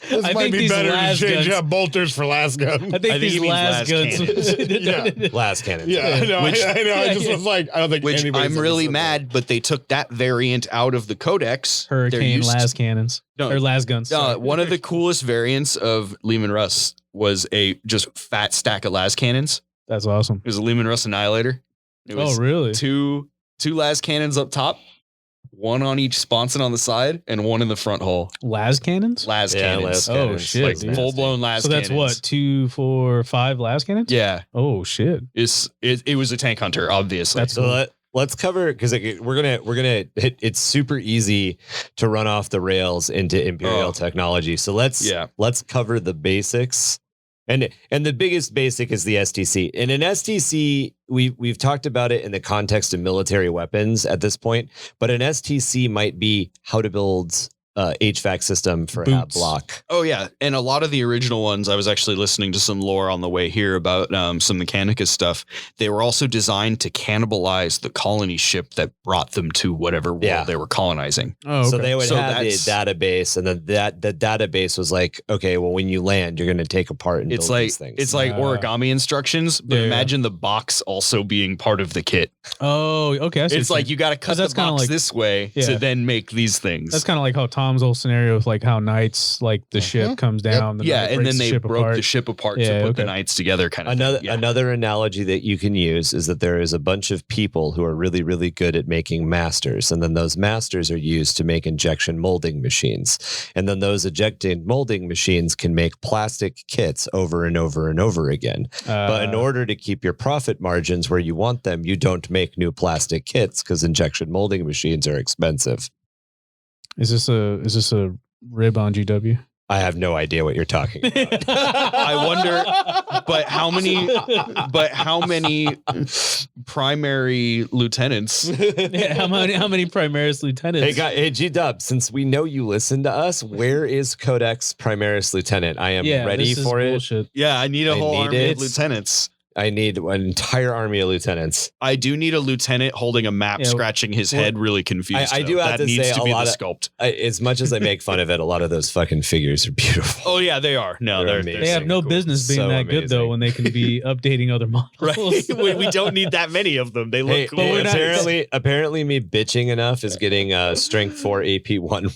S3: This might be better to change out bolters for las guns.
S2: I think these las guns.
S1: Las cannons.
S3: Yeah, I know. I just was like, I don't think
S5: anybody's I'm really mad, but they took that variant out of the codex.
S2: Hurricane las cannons. Or las guns.
S5: One of the coolest variants of Lehman Russ was a just fat stack of las cannons.
S2: That's awesome.
S5: It was a Lehman Russ Annihilator. It was
S2: really?
S5: Two las cannons up top, one on each sponson on the side, and one in the front hull.
S2: Las cannons?
S5: Las cannons.
S2: Oh, shit.
S5: Like full-blown las cannons.
S2: So that's what, 2, 4, 5 las cannons?
S5: Yeah.
S2: Oh, shit.
S5: It was a tank hunter, obviously.
S1: That's so let's cover, because we're gonna hit. It's super easy to run off the rails into Imperial technology. So let's cover the basics. And the biggest basic is the STC. In an STC, we've talked about it in the context of military weapons at this point, but an STC might be how to build HVAC system for a block.
S5: Oh yeah, and a lot of the original ones, I was actually listening to some lore on the way here about some Mechanicus stuff. They were also designed to cannibalize the colony ship that brought them to whatever world they were colonizing.
S1: Oh, okay. So they would have the database, and then the database was like, okay, well, when you land, you're going to take apart and build these things.
S5: It's like origami instructions, but imagine the box also being part of the kit.
S2: Oh, okay.
S5: It's like you got to cut the box this way to then make these things.
S2: That's kind of like how Tom's whole scenario with like how knights, like the ship comes down.
S5: And then they broke the ship apart to put the knights together. Kind of
S1: another analogy that you can use is that there is a bunch of people who are really, really good at making masters, and then those masters are used to make injection molding machines, and then those injection molding machines can make plastic kits over and over and over again. But in order to keep your profit margins where you want them, you don't make new plastic kits because injection molding machines are expensive.
S2: Is this a rib on GW?
S1: I have no idea what you're talking about.
S5: I wonder, but how many primary lieutenants?
S2: How many Primaris lieutenants?
S1: Hey, G-Dub, since we know you listen to us, where is Codex Primaris Lieutenant? I am ready for it.
S2: Bullshit.
S5: Yeah, I need a whole army of lieutenants.
S1: I need an entire army of lieutenants.
S5: I do need a lieutenant holding a map, scratching his head, really confused.
S1: I do have
S5: that
S1: to
S5: needs
S1: say
S5: to be
S1: a lot
S5: the
S1: of
S5: sculpt.
S1: As much as I make fun of it, a lot of those fucking figures are beautiful.
S5: Oh yeah, they are. No, they're
S2: they have no business being that good though when they can be updating other models.
S5: Right? we don't need that many of them. They look cool.
S1: Apparently, me bitching enough is getting strength 4 AP 1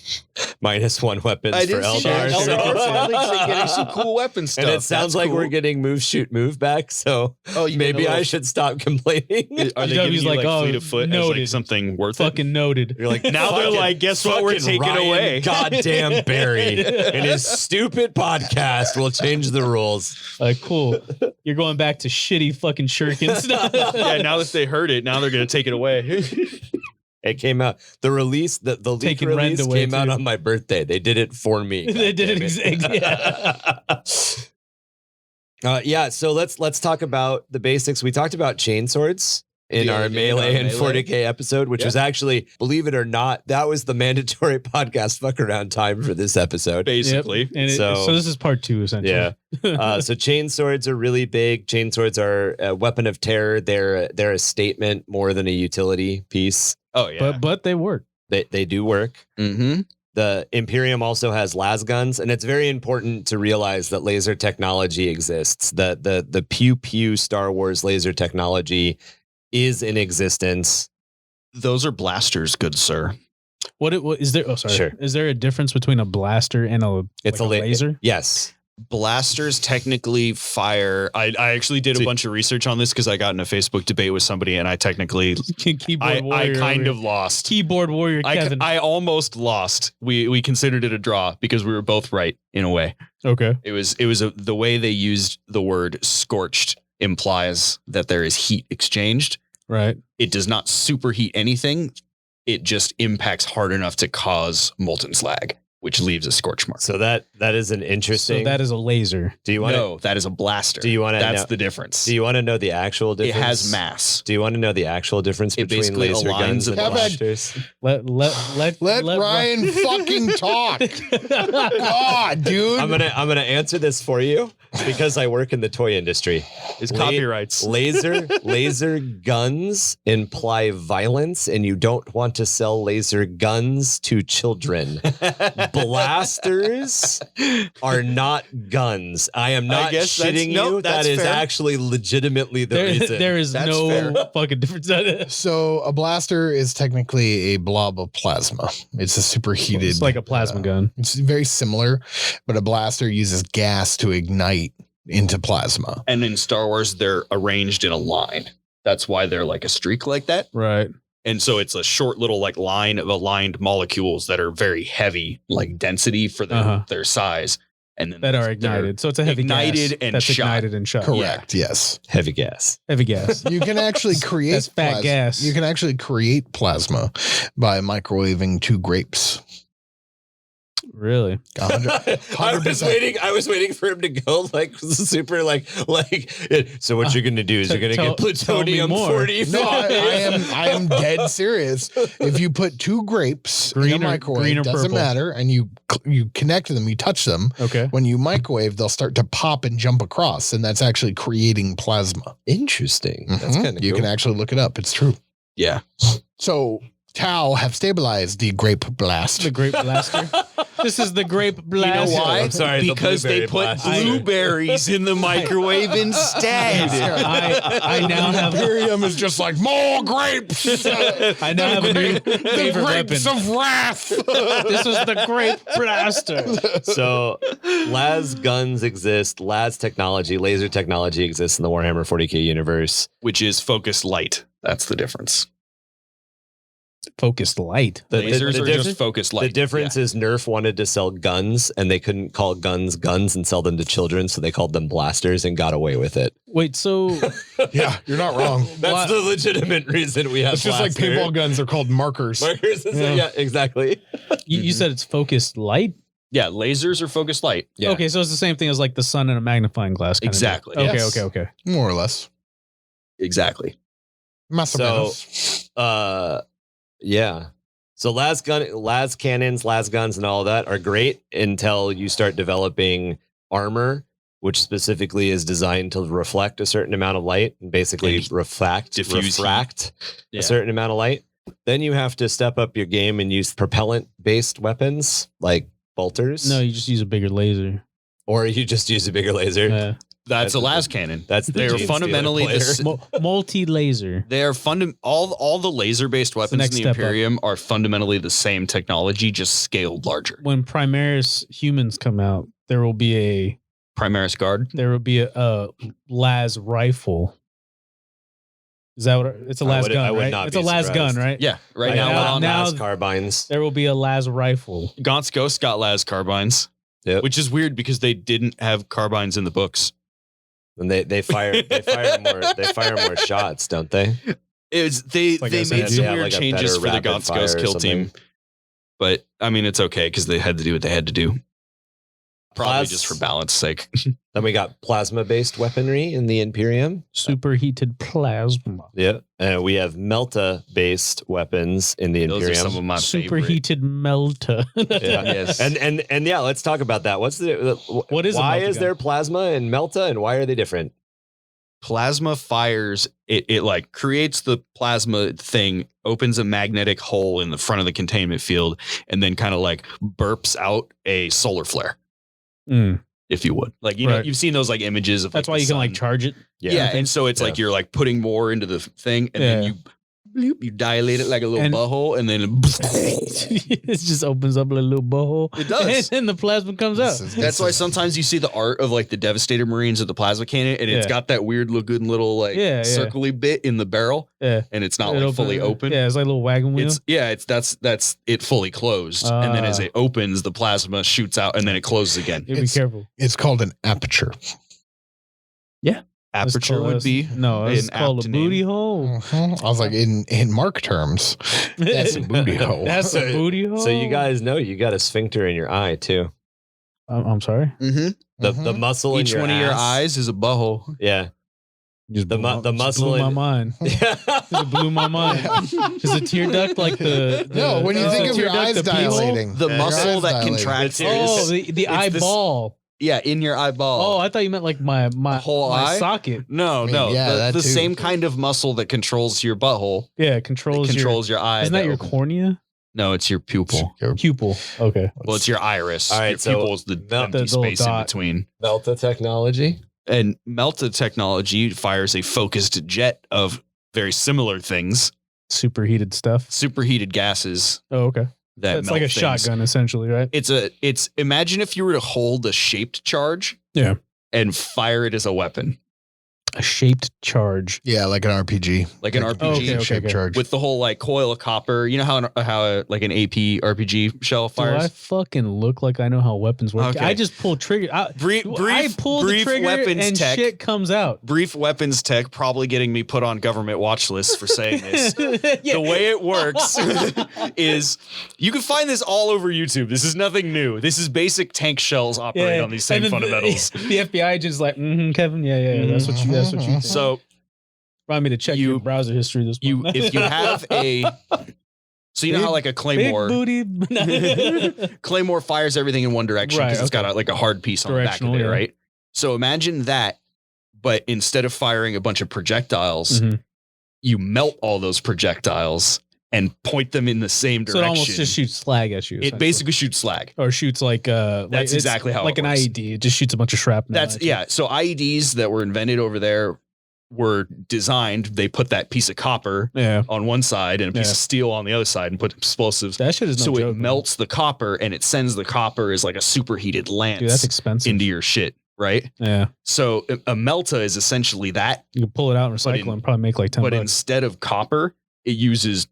S1: -1 weapons for Eldar.
S5: Eldar getting some cool weapon stuff.
S1: And it sounds like we're getting move, shoot, move back. So maybe I should stop complaining.
S5: Are they giving you like fleet of foot as like something worth
S2: fucking
S5: it?
S2: noted.
S1: You're like,
S5: now they're like, guess what? We're taking away.
S1: Goddamn Barry and his stupid podcast will change the rules.
S2: Like, cool. You're going back to shitty fucking shurikens.
S5: Yeah, now that they heard it, now they're gonna take it away.
S1: It came out. The release, the leak release came out on my birthday. They did it for me.
S2: They did it exactly.
S1: So let's talk about the basics. We talked about chain swords. in our Melee and 40k episode, which was actually, believe it or not, that was the mandatory podcast fuck around time for this episode.
S5: Basically.
S2: And so this is part 2, essentially.
S1: Yeah. So chain swords are really big. Chain swords are a weapon of terror. They're a statement more than a utility piece.
S5: Oh, yeah.
S2: But they work.
S1: They do work.
S5: Mm-hmm.
S1: The Imperium also has las guns, and it's very important to realize that laser technology exists. The pew pew Star Wars laser technology is in existence.
S5: Those are blasters, good sir.
S2: What is there? Oh, sorry.
S1: Sure.
S2: Is there a difference between a blaster and a laser?
S1: Yes.
S5: Blasters technically fire. I actually did a bunch of research on this because I got in a Facebook debate with somebody, and I technically I kind of lost.
S2: Keyboard warrior Kevin.
S5: I almost lost. We considered it a draw because we were both right in a way.
S2: Okay.
S5: It was the way they used the word scorched implies that there is heat exchanged.
S2: Right.
S5: It does not superheat anything. It just impacts hard enough to cause molten slag, which leaves a scorch mark.
S1: So that is an interesting.
S2: So that is a laser.
S1: Do you want to?
S5: No, that is a blaster.
S1: Do you want to?
S5: That's the difference.
S1: Do you want to know the actual difference?
S5: It has mass.
S1: Do you want to know the actual difference
S5: It
S1: between
S5: basically
S1: laser
S5: aligns
S1: guns and
S5: the
S1: blasters?
S2: Let
S3: Ryan fucking talk. God, dude.
S1: I'm gonna answer this for you because I work in the toy industry.
S5: It's copyrights.
S1: Laser guns imply violence, and you don't want to sell laser guns to children. Blasters are not guns. I am not shitting you. That is actually legitimately the reason.
S2: There is no fucking difference.
S3: So a blaster is technically a blob of plasma. It's a superheated.
S2: It's like a plasma gun.
S3: It's very similar, but a blaster uses gas to ignite into plasma.
S5: And in Star Wars, they're arranged in a line. That's why they're like a streak like that.
S2: Right.
S5: And so it's a short little like line of aligned molecules that are very heavy, like density for their size. And then
S2: that are ignited. So it's a heavy
S5: ignited
S2: gas
S5: and
S2: that's
S5: shot.
S2: ignited and shot.
S3: Correct. Yes.
S1: Heavy gas.
S2: Heavy gas.
S3: You can actually create
S2: That's fat gas.
S3: You can actually create plasma by microwaving 2 grapes.
S2: Really?
S3: 100%.
S1: I was waiting for him to go like super like. So what you're gonna do is you're gonna get plutonium 45.
S3: No, I am dead serious. If you put 2 grapes in a microwave, doesn't matter, and you connect them, you touch them.
S2: Okay.
S3: When you microwave, they'll start to pop and jump across, and that's actually creating plasma.
S1: Interesting. That's kind of
S3: You
S1: cool.
S3: can actually look it up. It's true.
S5: Yeah.
S3: So Tau have stabilized the grape blast.
S2: The grape blaster. This is the grape blaster.
S5: You know why?
S1: I'm sorry,
S5: because they put blueberries in the microwave instead.
S2: I now have
S3: Imperium is just like more grapes.
S2: I now have a new favorite weapon.
S3: Grapes of wrath.
S2: This is the grape blaster.
S1: So las guns exist, las technology, laser technology exists in the Warhammer 40k universe.
S5: Which is focused light. That's the difference.
S2: Focused light.
S5: Lasers are just focused light.
S1: The difference is Nerf wanted to sell guns, and they couldn't call guns and sell them to children, so they called them blasters and got away with it.
S2: Wait, so
S3: Yeah, you're not wrong.
S1: That's the legitimate reason we have
S3: It's just like
S1: blaster.
S3: paintball guns are called markers.
S1: Markers. Yeah, exactly.
S2: you said it's focused light?
S5: Yeah, lasers are focused light.
S1: Yeah.
S2: Okay, so it's the same thing as like the sun and a magnifying glass. Kind
S5: Exactly.
S2: Of thing.
S5: Yes.
S2: Okay.
S3: More or less.
S5: Exactly.
S3: Más o
S1: So,
S3: menos.
S1: yeah. So las cannons, las guns, and all that are great until you start developing armor, which specifically is designed to reflect a certain amount of light and basically refract a certain amount of light. Then you have to step up your game and use propellant-based weapons like bolters.
S2: No, you just use a bigger laser.
S1: Or you just use a bigger laser.
S5: That's a las cannon.
S1: That's the
S5: They're
S1: Gene
S5: fundamentally
S1: Stealer player.
S2: Multi-laser.
S5: They are all the laser based weapons in the Imperium are fundamentally the same technology, just scaled larger.
S2: When Primaris humans come out, there will be a
S5: Primaris Guard.
S2: There will be a las rifle. Is that what it's a las gun? Right? It's a las gun, right?
S5: Yeah, right
S1: now
S2: now
S1: las carbines.
S2: There will be a las rifle.
S5: Gaunt's Ghost got las carbines, which is weird because they didn't have carbines in the books.
S1: And they fire more shots, don't they?
S5: They made some weird changes for the Gaunt's Ghost kill team. But I mean, it's okay because they had to do what they had to do. Probably just for balance sake.
S1: Then we got plasma-based weaponry in the Imperium.
S2: Superheated plasma.
S1: Yeah. And we have melta-based weapons in the
S5: Those
S1: Imperium.
S5: are some of my favorite.
S2: Superheated melta.
S1: Yeah.
S5: Yes.
S1: And yeah, let's talk about that. What is why is there plasma and melta, and why are they different?
S5: Plasma fires, it like creates the plasma thing, opens a magnetic hole in the front of the containment field, and then kind of like burps out a solar flare. If you would, like, you know, you've seen those like images of
S2: that's
S5: like,
S2: why you can
S5: sun.
S2: like charge it.
S5: Yeah. And so it's like you're like putting more into the thing, and then you dilate it like a little butthole, and then
S2: it just opens up like a little butthole.
S5: It does.
S2: And the plasma comes out.
S5: That's why sometimes you see the art of like the Devastator Marines of the plasma cannon, and it's got that weird looking little like circly bit in the barrel, and it's not like fully open.
S2: Yeah, it's like a little wagon wheel.
S5: That's it fully closed, and then as it opens, the plasma shoots out, and then it closes again.
S2: Be careful.
S3: It's called an aperture.
S2: Yeah.
S5: Aperture would be
S2: it's called a booty hole.
S3: I was like, in Mark terms, that's a booty hole.
S2: That's a booty hole.
S1: So you guys know you got a sphincter in your eye too.
S2: I'm sorry.
S1: The muscle
S5: Each
S1: in your
S5: one of your eyes is a butthole.
S1: Yeah.
S2: The
S1: muscle
S2: blew
S1: in
S2: my mind. It blew my mind. Is a tear duct like the
S3: no? When you think of your eyes dilating,
S5: the muscle that contracts.
S2: Oh, the eyeball.
S5: Yeah, in your eyeball.
S2: Oh, I thought you meant like my
S5: whole eye
S2: socket.
S5: No, the same kind of muscle that controls your butthole.
S2: Yeah, controls
S5: your eye.
S2: Isn't that your cornea?
S5: No, it's your pupil.
S2: Pupil. Okay.
S5: Well, it's your iris.
S1: All right,
S5: your
S1: so
S5: pupil is the empty space in between.
S1: Melta technology.
S5: And Melta technology fires a focused jet of very similar things.
S2: Superheated stuff.
S5: Superheated gases.
S2: Oh, okay.
S5: That's
S2: like a shotgun, essentially, right?
S5: It's imagine if you were to hold a shaped charge, and fire it as a weapon.
S2: A shaped charge.
S3: Yeah, like an RPG.
S5: Like an RPG
S3: shaped charge.
S5: With the whole like coil of copper. You know how like an AP RPG shell fires?
S2: Do I fucking look like I know how weapons work?
S5: Okay.
S2: I just pull trigger. I pull the trigger
S5: weapons
S2: and
S5: tech,
S2: shit comes out.
S5: Brief weapons tech probably getting me put on government watch lists for saying this. The way it works is you can find this all over YouTube. This is nothing new. This is basic tank shells operate on these same fundamentals.
S2: The FBI agent's like, Kevin, that's what you think.
S5: So
S2: remind me to check your browser history this morning.
S5: If you have so you know how like a claymore claymore fires everything in one direction because it's got like a hard piece on the back of it, right? So imagine that, but instead of firing a bunch of projectiles, you melt all those projectiles and point them in the same direction.
S2: So it almost just shoots slag at you.
S5: It basically shoots slag.
S2: Or shoots like
S5: that's exactly how
S2: like
S5: it works.
S2: an IED. It just shoots a bunch of shrapnel.
S5: So IEDs that were invented over there were designed, they put that piece of copper on one side and a piece of steel on the other side and put explosives.
S2: That shit is no joke,
S5: it melts the copper and it sends the copper as like a superheated lance.
S2: Dude, that's expensive.
S5: Into your shit, right?
S2: Yeah.
S5: So a melta is essentially that.
S2: You can pull it out and recycle and probably make like $10.
S5: But instead of copper, it uses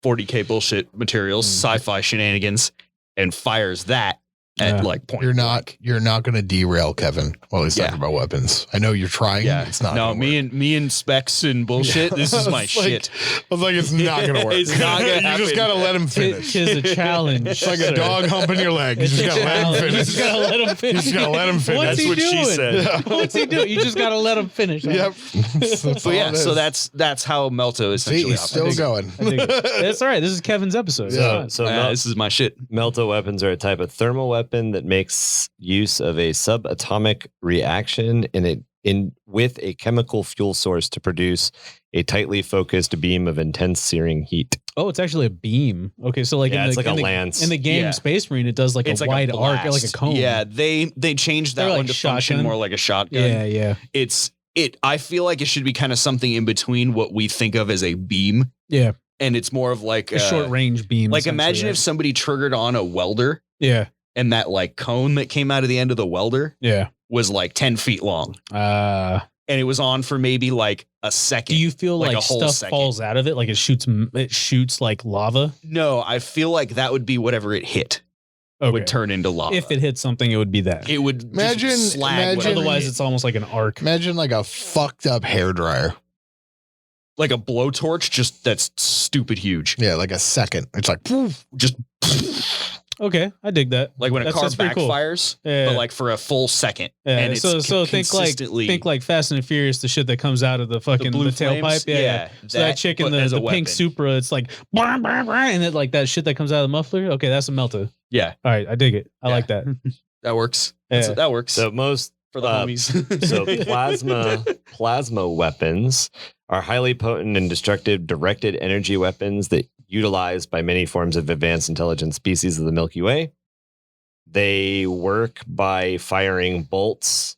S5: 40k bullshit materials, sci-fi shenanigans, and fires that at like point.
S3: You're not going to derail Kevin while he's talking about weapons. I know you're trying. It's not.
S5: No, me and specs and bullshit. This is my shit.
S3: I was like, it's not going to work.
S5: It's not going to happen.
S3: You just got to let him finish.
S2: It's a challenge.
S3: It's like a dog humping your leg. You just got to let him finish.
S2: You just got to let him finish.
S3: You just got to let him finish.
S2: What's
S5: That's what
S2: doing?
S5: she said.
S2: What's he doing? You just got to let him finish.
S3: Yep.
S5: So that's how Melta essentially
S3: he's still going.
S2: That's all right. This is Kevin's episode.
S1: So
S5: this is my shit.
S1: Melta weapons are a type of thermal weapon that makes use of a subatomic reaction with a chemical fuel source to produce a tightly focused beam of intense searing heat.
S2: Oh, it's actually a beam. Okay, so like
S1: it's like a lance.
S2: In the game Space Marine, it does like
S5: it's
S2: a wide arc, like a cone.
S5: Yeah, they changed that one to function more like a shotgun.
S2: Yeah.
S5: I feel like it should be kind of something in between what we think of as a beam.
S2: Yeah.
S5: And it's more of like
S2: a short range beam.
S5: Like imagine if somebody triggered on a welder.
S2: Yeah.
S5: And that like cone that came out of the end of the welder was like 10 feet long. And it was on for maybe like a second.
S2: Do you feel like stuff falls out of it? Like it shoots like lava?
S5: No, I feel like that would be whatever it hit would turn into lava.
S2: If it hit something, it would be that.
S5: It would slag.
S2: Otherwise, it's almost like an arc.
S3: Imagine like a fucked up hairdryer.
S5: Like a blowtorch, just that's stupid huge.
S3: Yeah, like a second. It's like poof,
S5: just
S2: Okay, I dig that.
S5: Like when a car
S2: pretty cool.
S5: backfires,
S2: Yeah.
S5: but like for a full second.
S2: Yeah,
S5: And it's
S2: so think
S5: consistently
S2: like Fast and Furious, the shit that comes out of the fucking
S5: blue
S2: tailpipe.
S5: flames?
S2: Yeah. So that chick in
S5: but as a
S2: the pink
S5: weapon.
S2: Supra, it's like and it like that shit that comes out of the muffler. Okay, that's a melta.
S5: Yeah,
S2: All right, I dig it. I
S5: Yeah.
S2: like that.
S5: that works.
S2: Yeah.
S5: That works.
S1: So most
S5: for the homies.
S1: So plasma weapons are highly potent and destructive directed energy weapons that utilized by many forms of advanced intelligent species of the Milky Way. They work by firing bolts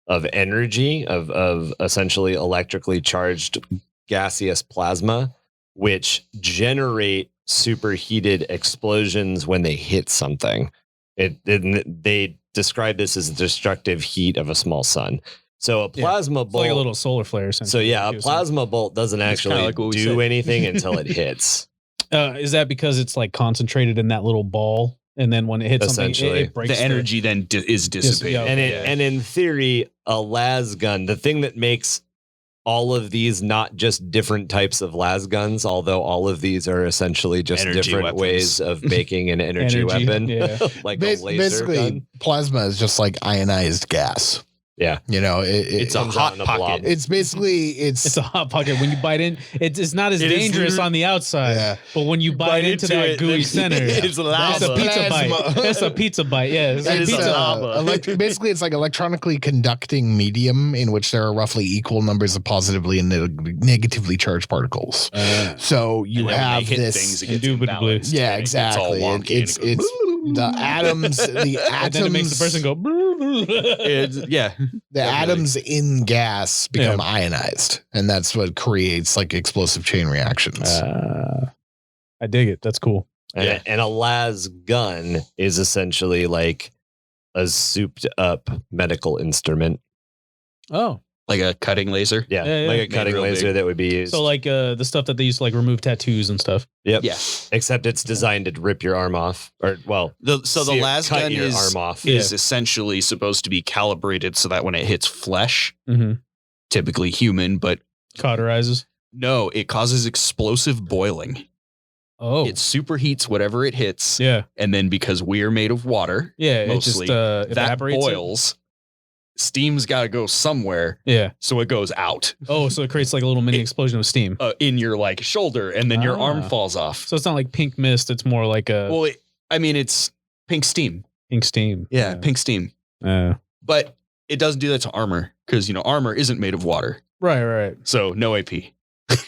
S1: of energy of essentially electrically charged gaseous plasma, which generate superheated explosions when they hit something. They describe this as the destructive heat of a small sun. So a plasma bolt,
S2: like a little solar flare.
S1: So yeah, a plasma bolt doesn't actually
S5: like
S1: do anything until it hits.
S2: Is that because it's like concentrated in that little ball, and then when it hits something, it breaks
S5: the energy then is dissipated.
S2: Yeah.
S1: And in theory, a las gun, the thing that makes all of these not just different types of las guns, although all of these are essentially just
S5: Energy
S1: different
S5: weapons.
S1: ways of making an energy weapon,
S2: Yeah.
S1: like a laser
S3: Basically,
S1: gun.
S3: plasma is just like ionized gas.
S1: Yeah,
S3: You know,
S5: It's a
S1: comes out
S5: hot
S1: in a
S5: pocket.
S1: blob.
S3: it's basically
S2: It's a hot pocket. When you bite in, it's not as
S5: It is
S2: dangerous
S5: literally-
S2: on the outside.
S3: Yeah.
S2: But when you bite into that
S5: it,
S2: gooey
S5: then
S2: center,
S5: it's
S2: that's a
S5: lava.
S2: pizza
S3: Plasma.
S2: bite. That's a pizza bite. Yeah, it's
S5: That
S2: a
S5: is
S2: pizza.
S5: lava.
S3: Basically, it's like electronically conducting medium in which there are roughly equal numbers of positively and negatively charged particles. So you
S5: And then when
S3: have
S5: they hit
S3: this.
S5: things, it gets
S2: Indubitably.
S5: imbalanced,
S3: Yeah,
S5: and it gets all
S3: exactly.
S5: wonky,
S3: It's
S5: and it goes,
S3: the atoms. The atoms.
S2: And then it makes the person go.
S5: yeah.
S3: The atoms in gas become ionized, and that's what creates like explosive chain reactions.
S2: I dig it. That's cool.
S1: And a las gun is essentially like a souped up medical instrument.
S2: Oh,
S5: Like a cutting laser.
S1: Yeah,
S2: Yeah, yeah.
S1: like a
S5: Made
S1: cutting
S5: real
S1: laser
S5: big.
S1: that would be used.
S2: so like the stuff that they used to like remove tattoos and stuff.
S1: Yep.
S5: Yeah.
S1: Except it's designed to rip your arm off, or well,
S5: So the las
S1: cut
S5: gun
S1: your
S5: is
S1: arm off.
S5: is essentially supposed to be calibrated so that when it hits flesh,
S2: Mm-hmm.
S5: typically human, but
S2: Cauterizes.
S5: no, it causes explosive boiling.
S2: Oh,
S5: It superheats whatever it hits,
S2: yeah,
S5: and then because we're made of water,
S2: yeah.
S5: mostly,
S2: It just
S5: that
S2: evaporates. it.
S5: boils. Steam's got to go somewhere,
S2: Yeah.
S5: so it goes out
S2: Oh, so it creates like a little mini explosion of steam.
S5: in your like shoulder, and then your arm
S2: Ah.
S5: falls off.
S2: So it's not like pink mist. It's more like a
S5: Well, it's pink steam.
S2: pink steam.
S5: Yeah, pink steam. But it doesn't do that to armor because armor isn't made of water,
S2: Right.
S5: so no AP.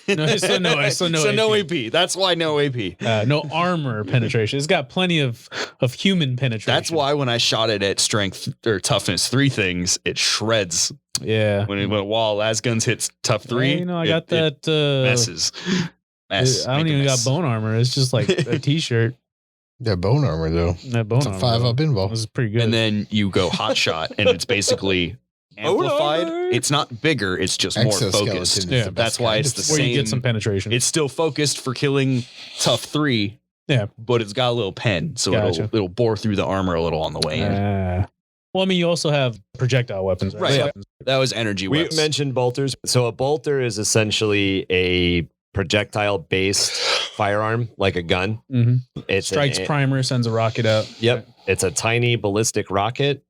S2: So no
S5: AP. That's why no AP.
S2: No armor penetration. It's got plenty of human penetration.
S5: That's why when I shot it at strength or toughness 3 things, it shreds.
S2: Yeah.
S5: When while las guns hits tough 3,
S2: I got that.
S5: messes. Mess.
S2: I don't
S5: Make a
S2: even
S5: mess.
S2: got bone armor. It's just like a t-shirt.
S3: Yeah, bone armor though.
S2: That bone
S3: It's a
S2: armor.
S3: 5-up
S2: This
S3: involved.
S2: is pretty good.
S5: And then you go hot shot, and it's basically amplified. It's not bigger. It's just more
S3: Exoskeleton
S5: focused.
S3: is
S2: Yeah,
S3: the best
S5: that's why
S3: kind
S5: it's
S3: of
S5: the
S3: thing.
S2: where
S5: same.
S2: you get some penetration.
S5: It's still focused for killing tough 3.
S2: Yeah.
S5: But it's got a little pen, so
S2: Gotcha.
S5: it'll bore through the armor a little on the way in.
S2: Well, I mean, you also have projectile weapons,
S5: Right.
S2: So-
S5: That was energy
S1: We
S5: weapons.
S1: mentioned bolters. So a bolter is essentially a projectile-based firearm, like a gun.
S2: Mhm.
S1: It's
S2: Strikes
S1: an,
S2: primer, sends a rocket out.
S1: Yep, it's a tiny ballistic rocket.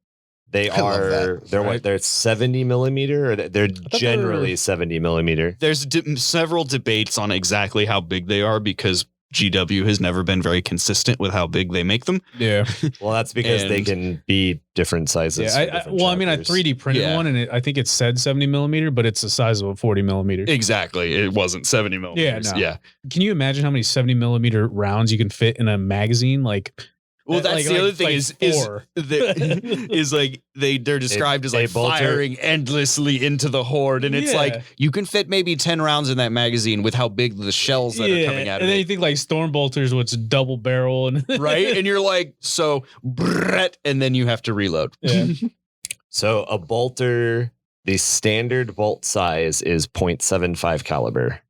S1: They
S3: I love
S1: are
S3: that.
S1: they're
S2: Right.
S1: what they're 70 millimeter, or they're
S2: they
S1: generally
S2: were-
S1: 70 millimeter.
S5: There's several debates on exactly how big they are because GW has never been very consistent with how big they make them.
S2: Yeah.
S1: Well, that's because they
S5: And-
S1: can be different sizes.
S2: Yeah.
S1: for different
S2: I mean, I
S1: chapters.
S2: 3D printed
S5: Yeah.
S2: one, and I think it said 70 millimeter, but it's the size of a 40 millimeter.
S5: Exactly. It wasn't 70 millimeters.
S2: no.
S5: Yeah.
S2: Can you imagine how many 70 millimeter rounds you can fit in a magazine? Like,
S5: Well, that's
S2: like-
S5: the other
S2: like-
S5: thing
S2: like
S5: is
S2: four.
S5: is like they're described as
S1: a
S5: like
S1: bolter.
S5: firing endlessly into the horde, and it's
S2: Yeah.
S5: like you can fit maybe 10 rounds in that magazine with how big the shells that are coming out
S2: and
S5: of
S2: then you
S5: it.
S2: think like storm bolters, which double barrel and
S5: Right? And you're like, so brrrt, and then you have to reload.
S2: Yeah.
S1: So a bolter, the standard bolt size is .75 caliber.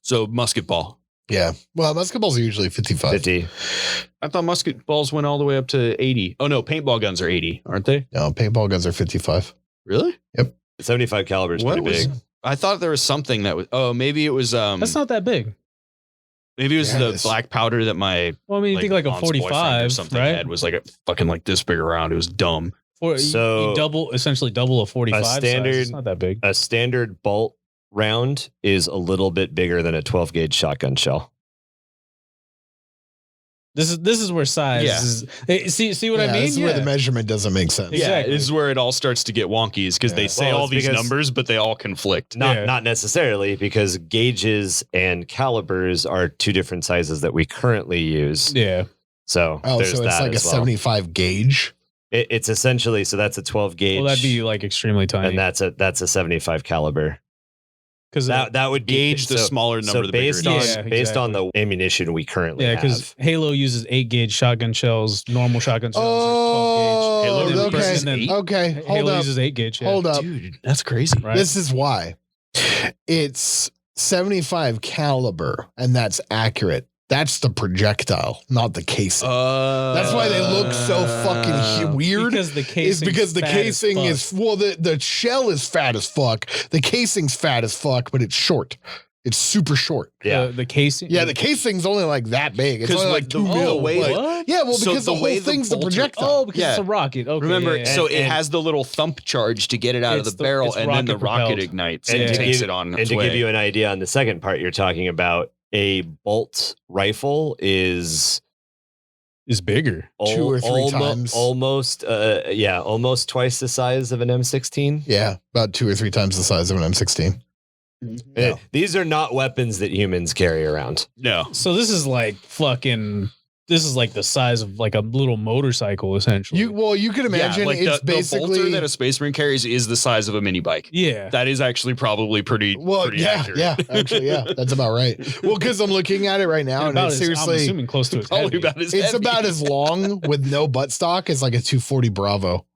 S5: So musket ball.
S3: Yeah. Well, musket balls are usually 55.
S1: 50.
S5: I thought musket balls went all the way up to 80. Oh no, paintball guns are 80, aren't they?
S3: No, paintball guns are 55.
S5: Really?
S1: 75 caliber is
S5: What
S1: pretty
S5: was-
S1: big.
S5: I thought there was something that was. Oh, maybe it was.
S2: That's not that big.
S5: Maybe it was the black powder that my.
S2: Well, I mean, you think like a 45,
S5: or something
S2: right?
S5: had was like a fucking like this big around. It was dumb.
S2: So you essentially double a 45.
S1: A standard,
S2: size. It's not that big.
S1: A standard bolt round is a little bit bigger than a 12 gauge shotgun shell.
S2: This is where size is. See what I mean?
S3: This is where the measurement doesn't make sense.
S5: Yeah, this is where it all starts to get wonky, is because they say all these numbers, but they all conflict.
S1: Not necessarily, because gauges and calibers are two different sizes that we currently use.
S2: Yeah.
S1: So
S3: so it's like a 75 gauge.
S1: It's essentially, so that's a 12 gauge.
S2: Well, that'd be like extremely tiny,
S1: and that's a 75 caliber.
S2: Because
S1: that would
S5: gauge the smaller number, the bigger it is.
S1: Based on the ammunition we currently have.
S2: because Halo uses 8 gauge shotgun shells, normal shotgun shells.
S3: Oh,
S2: 12 gauge.
S3: Okay. Hold
S2: Halo
S3: up.
S2: uses 8 gauge. Yeah.
S3: Hold up.
S5: Dude, that's crazy.
S2: Right?
S3: This is why. It's 75 caliber, and that's accurate. That's the projectile, not the casing. That's why they look so fucking weird.
S2: Because the casing
S3: is the shell is fat as fuck. The casing's fat as fuck, but it's short. It's super short.
S1: Yeah,
S2: the casing.
S3: Yeah, the casing's only like that big. It's only like 2 mil.
S2: What?
S3: Yeah, well, because the whole thing's the projectile.
S2: Oh, because it's a rocket. Okay,
S5: remember, so it has the little thump charge to get it out of the barrel, and then the rocket ignites and takes it on its way.
S1: And to give you an idea on the second part you're talking about, a bolt rifle is
S2: bigger,
S3: 2 or 3 times,
S1: almost twice the size of an M16.
S3: Yeah, about 2 or 3 times the size of an M16.
S1: Yeah. These are not weapons that humans carry around.
S5: No.
S2: So this is like the size of like a little motorcycle, essentially.
S3: You could imagine it's basically
S5: the bolter that a Space Marine carries is the size of a mini bike.
S2: Yeah,
S5: that is actually probably pretty. Accurate.
S3: That's about right. Well, because I'm looking at it right now, and it's seriously,
S2: I'm assuming close to
S5: probably about as
S3: it's
S5: heavy.
S3: about as long with no buttstock as like a 240 Bravo.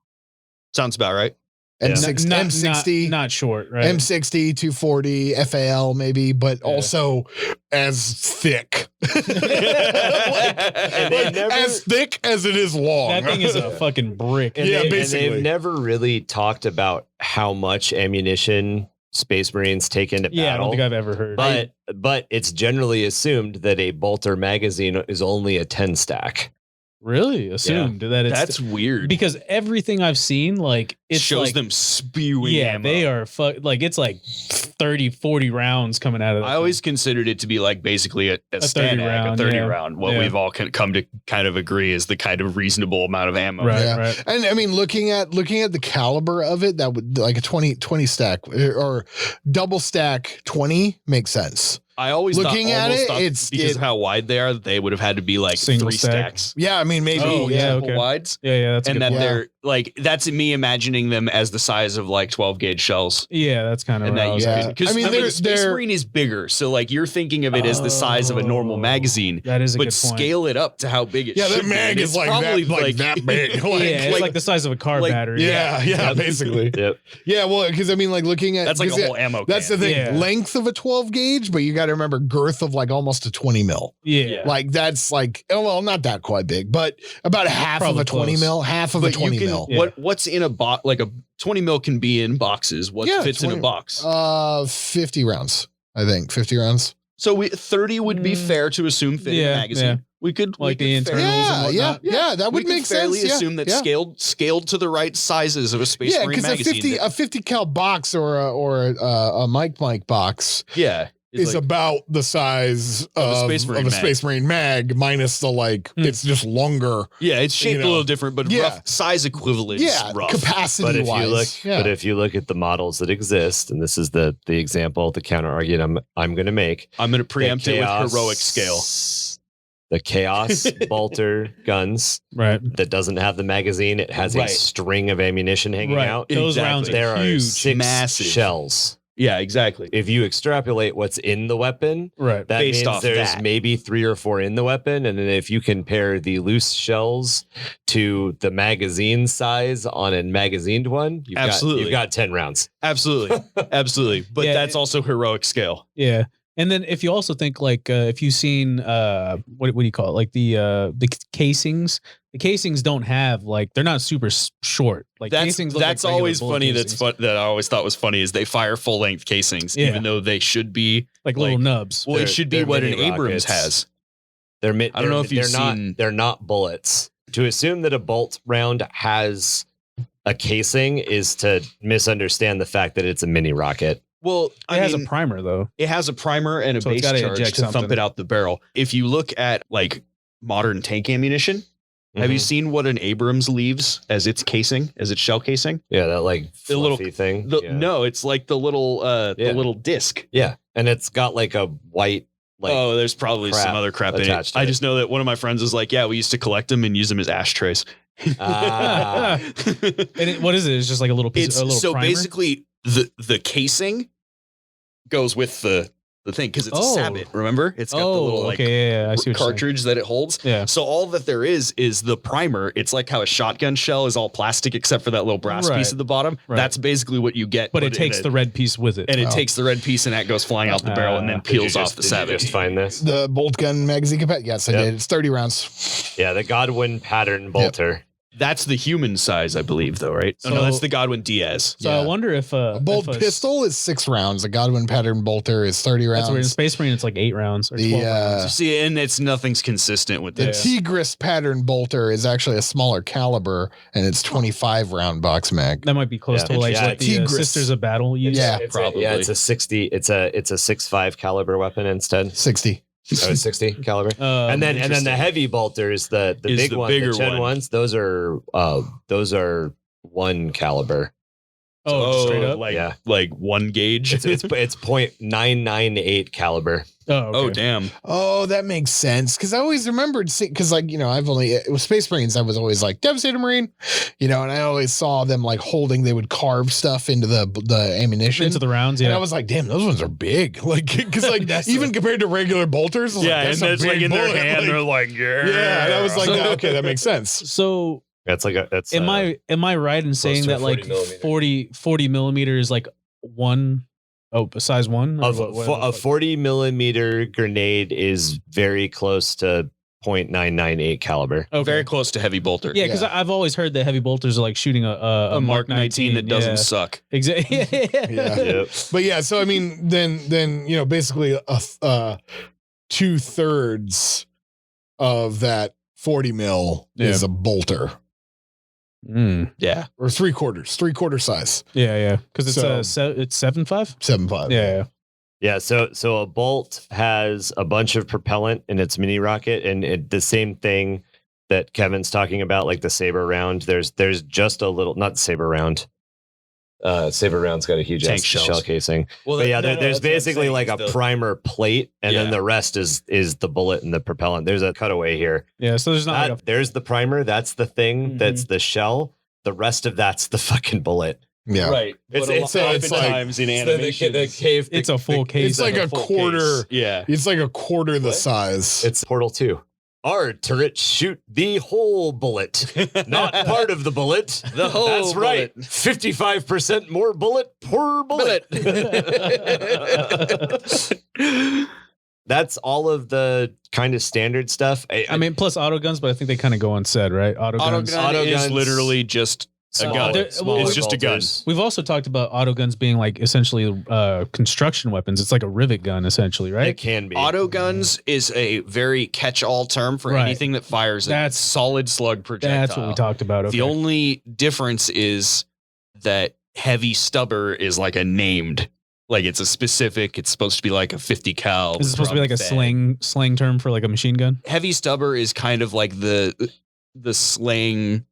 S5: Sounds about right.
S3: M60,
S2: not short, right?
S3: M60, 240, FAL maybe, but also as thick. As thick as it is long.
S2: That thing is a fucking brick.
S3: Basically.
S1: And they've never really talked about how much ammunition Space Marines take into battle.
S2: Yeah, I don't think I've ever heard.
S1: But it's generally assumed that a bolter magazine is only a 10 stack.
S2: Really assumed that it's
S5: that's weird,
S2: because everything I've seen, like, it
S5: shows them spewing ammo.
S2: They are like it's like 30-40 rounds coming out of it.
S5: I always considered it to be like basically a
S2: 30 round.
S5: What we've all come to kind of agree is the kind of reasonable amount of ammo.
S2: Right.
S3: And I mean, looking at the caliber of it, that would like a 20 stack or double stack 20 makes sense.
S5: I always
S3: looking at it,
S5: it's because of how wide they are, they would have had to be like
S2: single
S5: 3 stacks.
S3: Yeah, I mean maybe
S5: wides.
S2: Yeah, that's
S5: and that they're like that's me imagining them as the size of like 12 gauge shells.
S2: Yeah, that's kind of
S5: because I mean, Space Marine is bigger, so like you're thinking of it as the size of a normal magazine.
S2: That is a good point.
S5: Scale it up to how big it should be.
S3: Yeah, that mag is like probably that big.
S2: It's like the size of a car battery.
S3: Yeah, basically.
S1: Yep.
S3: Yeah, well, because I mean, like looking at
S5: that's like a whole ammo.
S3: That's the thing.
S2: Yeah.
S3: Length of a 12 gauge, but you got to remember girth of like almost a 20 mil.
S2: Yeah,
S3: like that's like not that quite big, but about half
S2: probably
S3: of a 20 mil, half of a 20 mil.
S5: What's in a box? Like a 20 mil can be in boxes. What fits 20, in a box?
S3: 50 rounds. I think 50 rounds.
S5: So 30 would be fair to assume fit in a magazine. Yeah. We could
S2: like the internals.
S3: Yeah, that would make sense.
S5: Fairly assume that scaled to the right sizes of a Space Marine magazine.
S3: A 50 cal box or a Mike box.
S5: Yeah.
S3: Is like about the size of a Space Marine mag minus the it's just longer.
S5: Yeah, it's shaped a little different, but rough size equivalent.
S3: Yeah,
S5: rough.
S3: capacity wise.
S1: But if you look at the models that exist, and this is the example, the counter argument I'm going to make.
S5: I'm going to preempt it with heroic scale.
S1: The Chaos bolter guns, that doesn't have the magazine. It has a string of ammunition hanging out.
S2: Those rounds
S1: there
S2: are huge,
S1: 6
S5: massive
S1: shells.
S5: Yeah, exactly.
S1: If you extrapolate what's in the weapon, that
S5: based
S1: means there's maybe 3 or 4 in the weapon. And then if you compare the loose shells to the magazine size on a magazined one, you've got 10 rounds.
S5: Absolutely. Absolutely. But that's also heroic scale.
S2: Yeah. And then if you also think like if you've seen what do you call it, like the casings. The casings don't have like they're not super short. Like casings.
S5: That's always funny. Casings. That I always thought was funny is they fire full length casings, even though they should be
S2: like little nubs.
S5: Well, it should be what an Abrams has.
S1: I don't know if you've seen. They're not bullets. To assume that a bolt round has a casing is to misunderstand the fact that it's a mini rocket.
S5: Well,
S2: it has a primer though.
S5: It has a primer and a base charge to thump it out the barrel. If you look at like modern tank ammunition. Have you seen what an Abrams leaves as its casing, as its shell casing?
S1: Yeah, that like fluffy thing.
S5: No, it's like the little disc.
S1: Yeah, and it's got like a white. Like,
S5: there's probably some other crap in it. I just know that one of my friends was like, "Yeah, we used to collect them and use them as ashtrays."
S2: And what is it? It's just like a little piece.
S5: So primer? Basically, the casing goes with the thing because it's a sabot. Remember, it's got the little I see cartridge that it holds.
S2: Yeah.
S5: So all that there is the primer. It's like how a shotgun shell is all plastic except for that little brass piece at the bottom. Right. That's basically what you get.
S2: But it takes the red piece with it,
S5: and it takes the red piece and that goes flying out the barrel and then peels off the sabot.
S1: Just find this
S3: the bolt gun magazine capacity. Yes, I did. It's 30 rounds.
S1: Yeah, the Godwin pattern bolter.
S3: Yep.
S5: That's the human size, I believe, though, right?
S2: So,
S5: no, that's the Godwin Diaz.
S2: So I wonder if
S3: a bolt pistol is 6 rounds. A Godwin pattern bolter is 30 rounds.
S2: That's where in Space Marine it's like 8 rounds or 12 rounds.
S5: See, and nothing's consistent with
S3: the Tigris pattern bolter is actually a smaller caliber, and it's 25 round box mag.
S2: That might be close to like what the Sisters of Battle use.
S3: Yeah,
S5: probably.
S1: It's a 60. It's a 6.5 caliber weapon instead.
S3: 60.
S1: Oh, 60 caliber. And then the heavy bolters, the big one, the Chen ones, those are 1 caliber.
S2: Straight up,
S5: like 1 gauge.
S1: It's .998 caliber.
S5: Oh, damn.
S3: Oh, that makes sense. Because I always remembered, because it was Space Marines. I was always like Devastator Marine, and I always saw them like holding. They would carve stuff into the ammunition,
S2: into the rounds. Yeah,
S3: and I was like, damn, those ones are big. Like, because even compared to regular bolters,
S5: and that's like in their hand, they're like,
S3: yeah. And I was like, okay, that makes sense.
S2: So.
S1: Am
S2: I right in saying that like 40 millimeter is like size 1?
S1: A 40 millimeter grenade is very close to .998 caliber.
S5: Okay. Very close to heavy bolter.
S2: Yeah, because I've always heard that heavy bolters are like shooting a Mark 19
S5: that doesn't suck.
S2: Exactly.
S3: Yep. But yeah, so I mean, then basically 2/3 of that 40 mil is a bolter.
S5: Yeah,
S3: or 3/4 size.
S2: Yeah, because it's 7.5.
S3: 7.5.
S1: Yeah. So a bolt has a bunch of propellant in its mini rocket, and the same thing that Kevin's talking about, like the saber round. There's just a little, not saber round. Saber round's got a huge shell casing. Well, there's basically like a primer plate, and then the rest is the bullet and the propellant. There's a cutaway here.
S2: Yeah, so there's not.
S1: There's the primer. That's the thing. That's the shell. The rest of that's the fucking bullet.
S3: Yeah,
S5: right. It's like in animation.
S2: It's a full case.
S3: It's like a quarter.
S5: Yeah,
S3: it's like a quarter the size.
S1: It's Portal 2. Our turrets shoot the whole bullet, not part of the bullet.
S5: The whole
S1: That's right. 55% more bullet per bullet. That's all of the kind of standard stuff.
S2: I mean, plus auto guns, but I think they kind of go unsaid, right? Auto guns
S5: is literally just a gun. It's just a gun.
S2: We've also talked about auto guns being like essentially construction weapons. It's like a rivet gun, essentially, right?
S1: It can be.
S5: Auto guns is a very catch-all term for anything that fires a solid slug projectile.
S2: That's what we talked about. Okay.
S5: The only difference is that heavy stubber is like a named. Like it's a specific. It's supposed to be like a 50 cal.
S2: Is it supposed to be like a slang term for like a machine gun?
S5: Heavy stubber is kind of like the slang.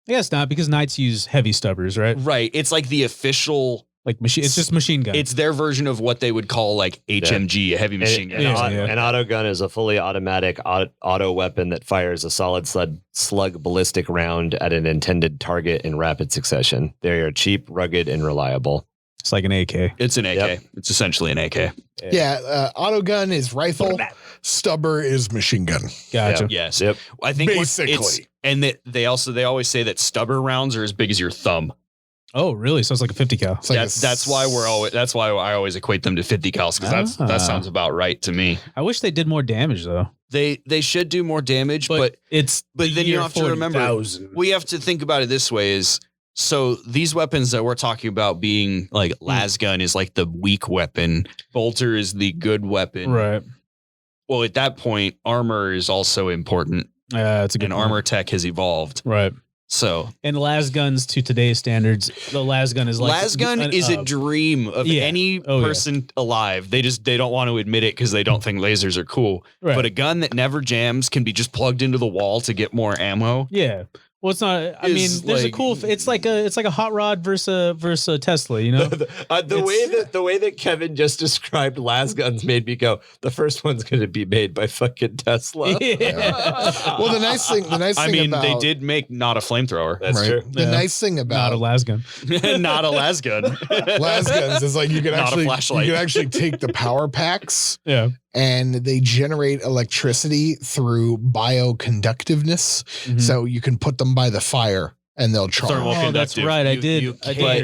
S2: Yeah, it's not, because Knights use heavy stubbers, right?
S5: Right. It's like the official
S2: like machine. It's just machine gun.
S5: It's their version of what they would call like HMG, a heavy machine gun.
S1: An auto gun is a fully automatic auto weapon that fires a solid slug ballistic round at an intended target in rapid succession. They are cheap, rugged, and reliable.
S2: It's like an AK.
S5: It's an AK. Yep. It's essentially an AK.
S3: Yeah. Auto gun is rifle. Stubber is machine gun.
S2: Gotcha.
S5: Yep. Yes. Yep. I think
S3: basically.
S5: And they always say that stubber rounds are as big as your thumb.
S2: Oh, really? So it's like a 50 cal.
S3: Like
S5: That's why I always equate them to 50 cals because that sounds about right to me.
S2: I wish they did more damage though.
S5: They should do more damage, but then you have to remember we have to think about it this way is so these weapons that we're talking about being like lasgun is like the weak weapon, bolter is the good weapon.
S2: Right.
S5: Well, at that point, armor is also important.
S2: Yeah, it's a good
S5: and
S2: point.
S5: armor tech has evolved.
S2: Right.
S5: So
S2: and las guns to today's standards, the las gun is like
S5: lasgun is a dream of any person alive. They don't want to admit it because they don't think lasers are cool.
S2: Right.
S5: But a gun that never jams can be just plugged into the wall to get more ammo.
S2: Yeah. Well, it's not. I mean, there's a cool. It's like a hot rod versus a Tesla. You know,
S1: the way that Kevin just described lasguns made me go. The first one's going to be made by fucking Tesla.
S2: Yeah.
S3: Well, the nice thing about
S5: they did make not a flamethrower.
S1: That's true.
S3: The nice thing about
S2: not a lasgun,
S5: not a lasgun.
S3: Lasguns is like you can actually take the power packs.
S2: Yeah.
S3: And they generate electricity through bioconductiveness. Mm-hmm. So you can put them by the fire and they'll charge.
S2: Oh, that's right. I did hear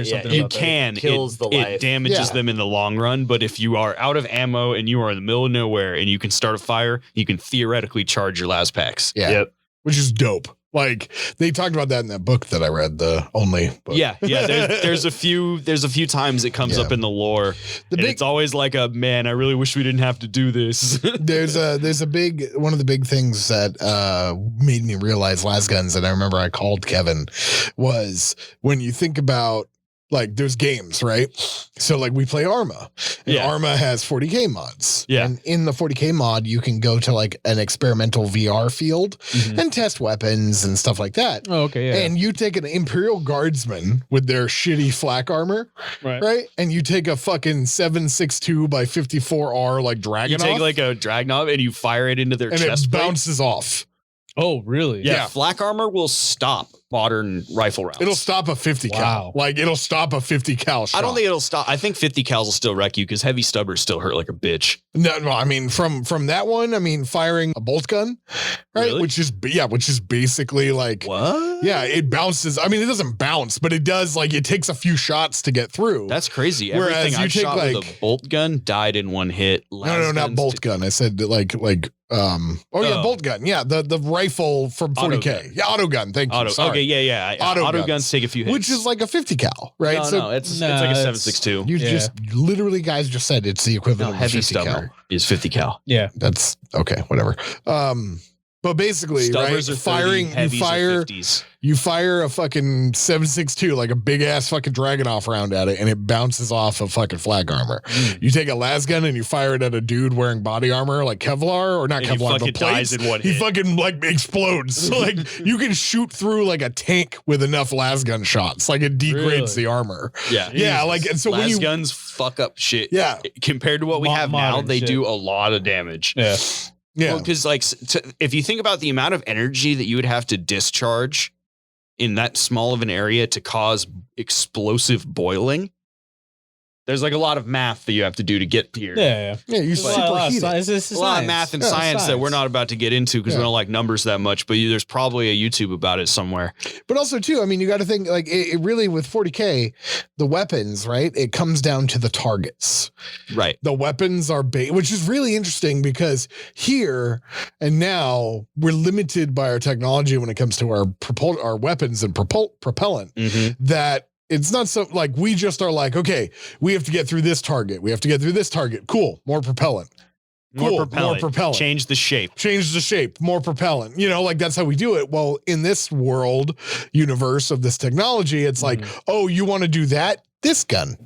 S2: something about
S5: that.
S1: It kills the life.
S5: It damages them in the long run. But if you are out of ammo and you are in the middle of nowhere and you can start a fire, you can theoretically charge your las packs.
S3: Yeah. Yep. Which is dope. Like they talked about that in that book that I read, the only book.
S5: Yeah. There's a few times it comes up in the lore. It's always like man, I really wish we didn't have to do this.
S3: There's a big one of the big things that made me realize lasguns, and I remember I called Kevin, was when you think about like there's games, right? So like we play Arma. And Arma has 40k mods.
S5: Yeah.
S3: And in the 40k mod, you can go to like an experimental VR field and test weapons and stuff like that.
S2: Oh, okay. Yeah.
S3: And you take an Imperial Guardsman with their shitty flak armor, right? And you take a fucking 7.62 by 54R like Dragunov.
S5: You take like a Dragunov and you fire it into their chest
S3: and it bounces off.
S2: Oh, really?
S5: Yeah. Flak armor will stop modern rifle rounds.
S3: It'll stop a 50 cal. Like it'll stop a 50 cal shot.
S5: I don't think it'll stop. I think 50 cals will still wreck you because heavy stubbers still hurt like a bitch.
S3: No, I mean from that one, I mean firing a bolt gun, right?
S5: Really?
S3: Which is basically like
S5: what?
S3: Yeah, it bounces. I mean, it doesn't bounce, but it does like it takes a few shots to get through.
S5: That's crazy.
S3: Whereas
S5: Everything
S3: you
S5: I've
S3: take
S5: shot
S3: like
S5: with a bolt gun died in one hit.
S3: No, not bolt gun. I said bolt gun. Yeah, the rifle from 40k. Yeah, auto gun. Thank you. Sorry.
S5: Okay, yeah. Auto guns take a few hits.
S3: Which is like a 50 cal, right?
S5: No, it's like a 7.62.
S3: You just literally guys just said it's the equivalent of
S5: heavy
S3: 50 cal.
S5: stubber is 50 cal.
S2: Yeah.
S3: That's okay, whatever. But basically,
S5: Stubbers
S3: right,
S5: are 30, heavies are 50s.
S3: You fire a fucking 7.62, like a big ass fucking Dragunov round at it, and it bounces off of fucking flag armor. You take a las gun and you fire it at a dude wearing body armor, like Kevlar, or not
S5: and
S3: Kevlar,
S5: but plates. Dies in one hit.
S3: He fucking like explodes. So like you can shoot through like a tank with enough las gun shots. Like it degrades the armor.
S5: Yeah.
S3: Yeah. Like, and so
S5: las
S3: when you
S5: guns fuck up shit.
S3: Yeah.
S5: Compared to what we have now, they do a lot of damage.
S2: Yeah.
S3: Yeah.
S5: Because if you think about the amount of energy that you would have to discharge in that small of an area to cause explosive boiling, there's like a lot of math that you have to do to get here.
S2: Yeah.
S3: You superheat it.
S2: It's
S5: a lot of math and science that we're not about to get into because we don't like numbers that much, but there's probably a YouTube about it somewhere.
S3: But also too, I mean, you got to think like it really with 40k, the weapons, right? It comes down to the targets.
S5: Right.
S3: The weapons are which is really interesting because here and now we're limited by our technology when it comes to our weapons and propellant that it's not so like we just are like, okay, we have to get through this target. We have to get through this target. Cool. More propellant. Cool. More propellant.
S5: Change the shape. More propellant. You know, like that's how we do it. Well, in this universe of this technology, it's like, oh, you want to do that? This gun,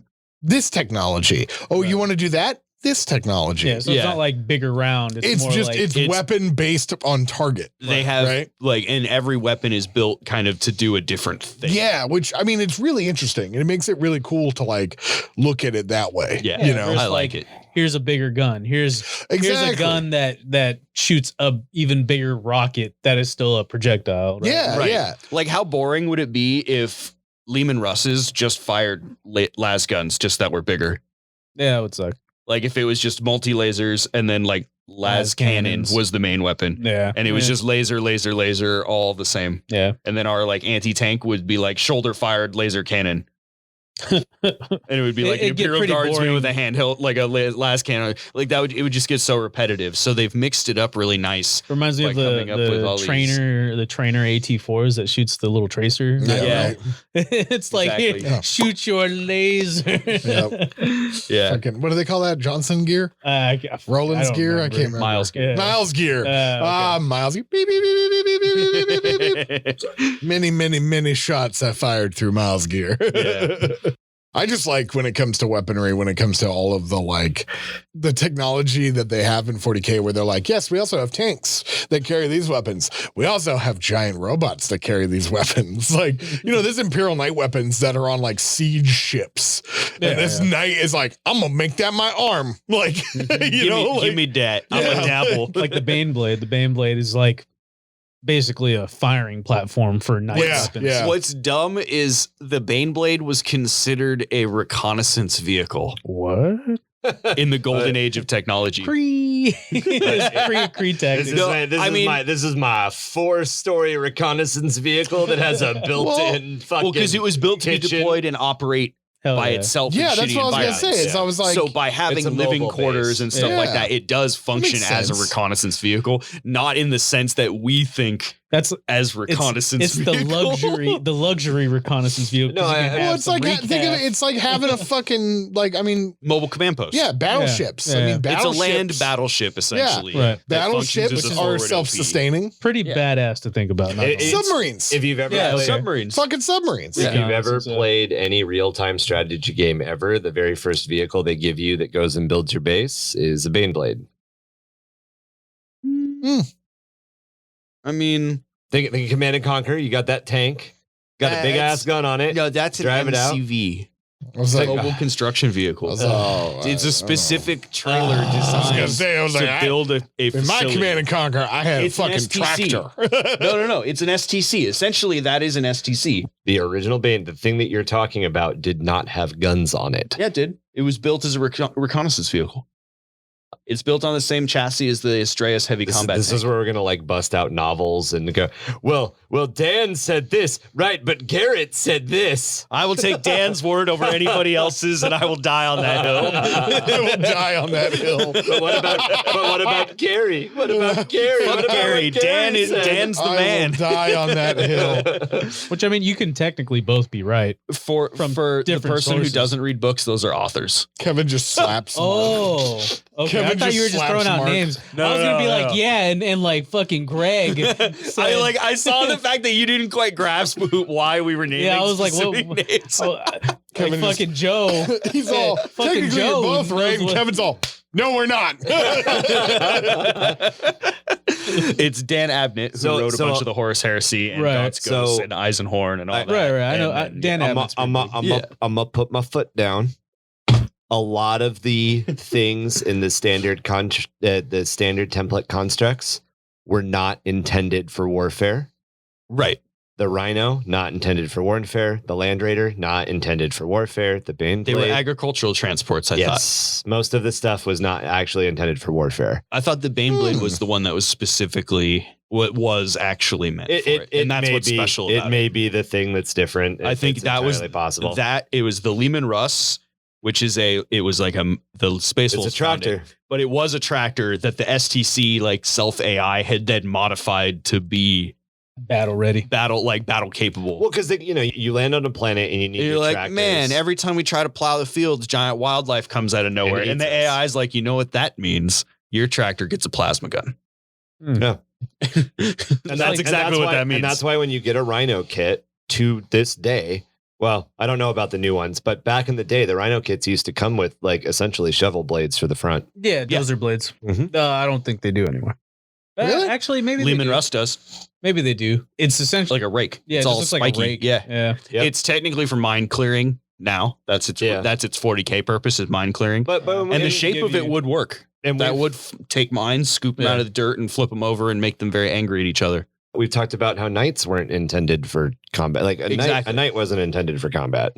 S5: this technology. Oh, you want to do that? This technology.
S2: Yeah, so it's not like bigger round. It's more
S3: just
S2: like
S3: it's weapon based on target.
S5: They have and every weapon is built kind of to do a different thing.
S3: Yeah, which I mean, it's really interesting and it makes it really cool to like look at it that way.
S5: Yeah,
S3: you know,
S5: I like it.
S2: Here's a bigger gun. Here's a gun that shoots a even bigger rocket that is still a projectile. Right?
S3: Yeah, yeah.
S5: Like how boring would it be if Lehman Russes just fired las guns just that were bigger?
S2: Yeah, it would suck.
S5: Like if it was just multi-lasers and then like las cannon was the main weapon.
S2: Yeah.
S5: And it was just laser, all the same.
S2: Yeah.
S5: And then our like anti-tank would be like shoulder fired laser cannon. And it would be like an
S2: It'd get
S5: Imperial
S2: pretty
S5: Guardsman
S2: boring.
S5: with a handheld, like a last cannon. Like it would just get so repetitive. So they've mixed it up really nice.
S2: Reminds me
S5: by
S2: of
S5: coming up with all
S2: the
S5: these-
S2: trainer AT4s that shoots the little tracer.
S5: Yeah.
S3: Right.
S2: It's like
S5: Exactly.
S3: Yeah.
S2: shoot your laser.
S5: Yeah.
S3: Fucking, what do they call that? Johnson gear? Roland's
S2: don't
S3: gear?
S2: remember.
S3: I can't remember.
S5: Miles gear.
S2: Yeah.
S3: Miles gear.
S2: Okay.
S3: Miles gear. Beep, beep, beep, beep, beep, beep, beep, beep, beep, beep, beep. Many shots I fired through Miles gear.
S5: Yeah.
S3: I just like when it comes to weaponry, when it comes to all of the technology that they have in 40K, where they're like, yes, we also have tanks that carry these weapons. We also have giant robots that carry these weapons. Like, there's Imperial Knight weapons that are on like siege ships. And this knight is like, I'm going to make that my arm. Like,
S5: give me that. I'm
S3: Yeah.
S5: a dabble.
S2: Like the Bane Blade. The Bane Blade is like basically a firing platform for knight
S3: Yeah,
S2: weapons.
S3: yeah.
S5: What's dumb is the Baneblade was considered a reconnaissance vehicle
S2: What?
S5: in the golden age of technology.
S2: Pre tactics.
S1: This is my 4-story reconnaissance vehicle that has a built-in fucking.
S5: Well, because it was built to be
S1: kitchen.
S5: deployed and operate
S2: Hell
S5: by
S2: yeah.
S5: itself.
S3: Yeah,
S5: in
S3: that's
S5: shitty
S3: what I was going to say.
S5: environments.
S3: So I was like,
S5: So by having
S1: It's a
S5: living
S1: mobile
S5: quarters
S1: base.
S5: and stuff like
S3: Yeah.
S5: that, it does function
S3: makes
S5: as a
S3: sense.
S5: reconnaissance vehicle, not in the sense that we think
S2: That's
S5: as reconnaissance
S2: it's
S5: vehicle.
S2: the luxury reconnaissance vehicle.
S1: No,
S2: 'cause you
S1: I-
S2: can
S1: well,
S2: have
S3: it's
S2: some
S3: like, think of it,
S2: recap.
S3: it's like having a fucking,
S5: Mobile command post.
S3: yeah, battleships.
S2: Yeah.
S3: I mean,
S5: It's a
S3: battleships.
S5: land battleship, essentially.
S2: Right.
S5: that
S3: Battleships
S5: functions as a
S3: are
S5: forward
S3: self-sustaining.
S2: pretty
S5: Yeah.
S2: badass to think about. Not
S1: It-
S2: gonna lie.
S1: it's-
S3: Submarines.
S1: If you've ever
S2: Yeah,
S1: played,
S5: Submarines.
S3: Fucking submarines.
S1: if
S2: Yeah.
S1: you've ever
S2: So-
S1: played any real-time strategy game ever, the very first vehicle they give you that goes and builds your base is a Baneblade.
S5: I mean,
S1: Think of Command and Conquer. You got that tank, got a big ass gun on it.
S5: no, that's an
S1: Drive it out.
S5: MCV.
S3: I was like,
S5: Mobile construction vehicle. It's a specific trailer
S3: I was
S5: designed
S3: gonna say, I was
S5: to
S3: like,
S5: build a
S3: in my
S5: facility.
S3: Command and Conquer, I had
S5: It's
S3: a
S5: an
S3: fucking
S5: STC.
S3: tractor.
S5: No. It's an STC. Essentially, that is an STC.
S1: The original Bane, the thing that you're talking about, did not have guns on it.
S5: Yeah, it did. It was built as a reconnaissance vehicle. It's built on the same chassis as the Estrellas heavy combat
S1: This
S5: tank.
S1: is where we're gonna like bust out novels and go, well, Dan said this, right? But Garrett said this.
S5: I will take Dan's word over anybody else's, and I will die on that hill.
S3: I will die on that hill.
S1: But what about Gary? What about Gary?
S5: Fuck
S1: What about
S5: Gary.
S1: what Gary said?
S5: Dan's the
S3: I
S5: man.
S3: will die on that hill.
S2: Which I mean, you can technically both be right.
S5: For
S2: From
S5: the
S2: different
S5: person
S2: sources.
S5: who doesn't read books, those are authors.
S3: Kevin just slaps.
S2: Oh, okay.
S3: Kevin
S2: I thought
S3: just
S2: you were just
S3: slaps
S2: throwing out
S3: Mark.
S2: names.
S5: No,
S2: I was gonna be
S5: no,
S2: like,
S5: no.
S2: yeah, and like fucking Greg.
S5: I saw the fact that you didn't quite grasp why we were naming
S2: Yeah, I was like,
S5: specific
S2: what-
S5: names.
S2: Oh, like
S3: Kevin just-
S2: fucking Joe.
S3: He's all,
S2: Fucking
S3: technically
S2: Joe
S3: you're both
S2: knows
S3: right. And
S2: what-
S3: Kevin's all, no, we're not.
S5: It's Dan Abnett who
S1: So-
S5: wrote a
S1: so-
S5: bunch of the Horus Heresy and
S2: Right.
S5: God's Ghost
S1: So-
S5: and Eisenhorn and all that.
S2: Right. I know.
S5: And
S2: Dan Abbott's pretty big.
S5: Yeah.
S1: I'm gonna put my foot down. A lot of the things in the standard the standard template constructs were not intended for warfare.
S5: Right.
S1: The Rhino, not intended for warfare. The Land Raider, not intended for warfare. The Baneblade.
S5: They were agricultural transports, I thought.
S1: yes, most of the stuff was not actually intended for warfare.
S5: I thought the Baneblade was the one that was specifically what was actually meant for it. And that's
S1: may
S5: what's
S1: be,
S5: special
S1: It
S5: about
S1: may be the thing that's different.
S5: I think
S1: It's
S5: that was
S1: entirely possible.
S5: that it was the Lehman Russ, which is the Space
S1: It's
S5: Wolves
S1: a tractor.
S5: found it, but it was a tractor that the STC like self AI had then modified to be
S2: Battle ready.
S5: battle capable.
S1: Well, because you land on a planet and you need
S5: You're
S1: your
S5: like,
S1: tractors.
S5: man, every time we try to plow the fields, giant wildlife comes out of nowhere.
S1: it
S5: And
S1: eats
S5: the
S1: us.
S5: AI is like, you know what that means? Your tractor gets a plasma gun.
S1: Yeah.
S5: and that's exactly what
S1: why,
S5: that means.
S1: And that's why when you get a Rhino kit to this day, well, I don't know about the new ones, but back in the day, the Rhino kits used to come with like essentially shovel blades for the front.
S2: Yeah,
S5: Yeah.
S2: dozer blades.
S1: Mhm.
S2: I don't think they do anymore.
S3: Really?
S2: Actually, maybe
S5: Lehman
S2: they do.
S5: Russ does.
S2: Maybe they do. It's essentially
S5: Like a rake.
S2: yeah,
S5: it's
S2: it
S5: all
S2: just looks like a
S5: spiky.
S2: rake.
S5: Yeah.
S2: Yeah.
S1: Yep.
S5: It's technically for mine clearing now. That's its 40K purpose is mine clearing.
S1: But
S5: And the shape of it would work.
S1: and
S5: That
S1: we've-
S5: would take mines, scoop them
S2: Yeah.
S5: out of the dirt, and flip them over and make them very angry at each other.
S1: We've talked about how knights weren't intended for combat. Like a
S5: Exactly.
S1: knight wasn't intended for combat.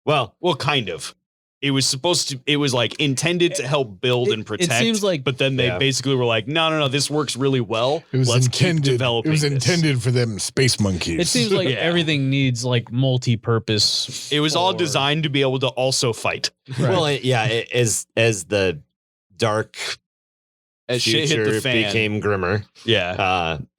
S1: Well,
S5: Well, kind of. it was like intended to help build and protect.
S2: It seems like,
S5: but then they basically were like, no, this works really well. Let's keep developing.
S3: It was
S5: this.
S3: intended for them space monkeys.
S2: It seems like everything needs like multi-purpose.
S5: It was all designed to be able to also fight.
S2: Right.
S1: Well, as the dark
S5: As shit hit
S1: future
S5: the fan,
S1: became grimmer,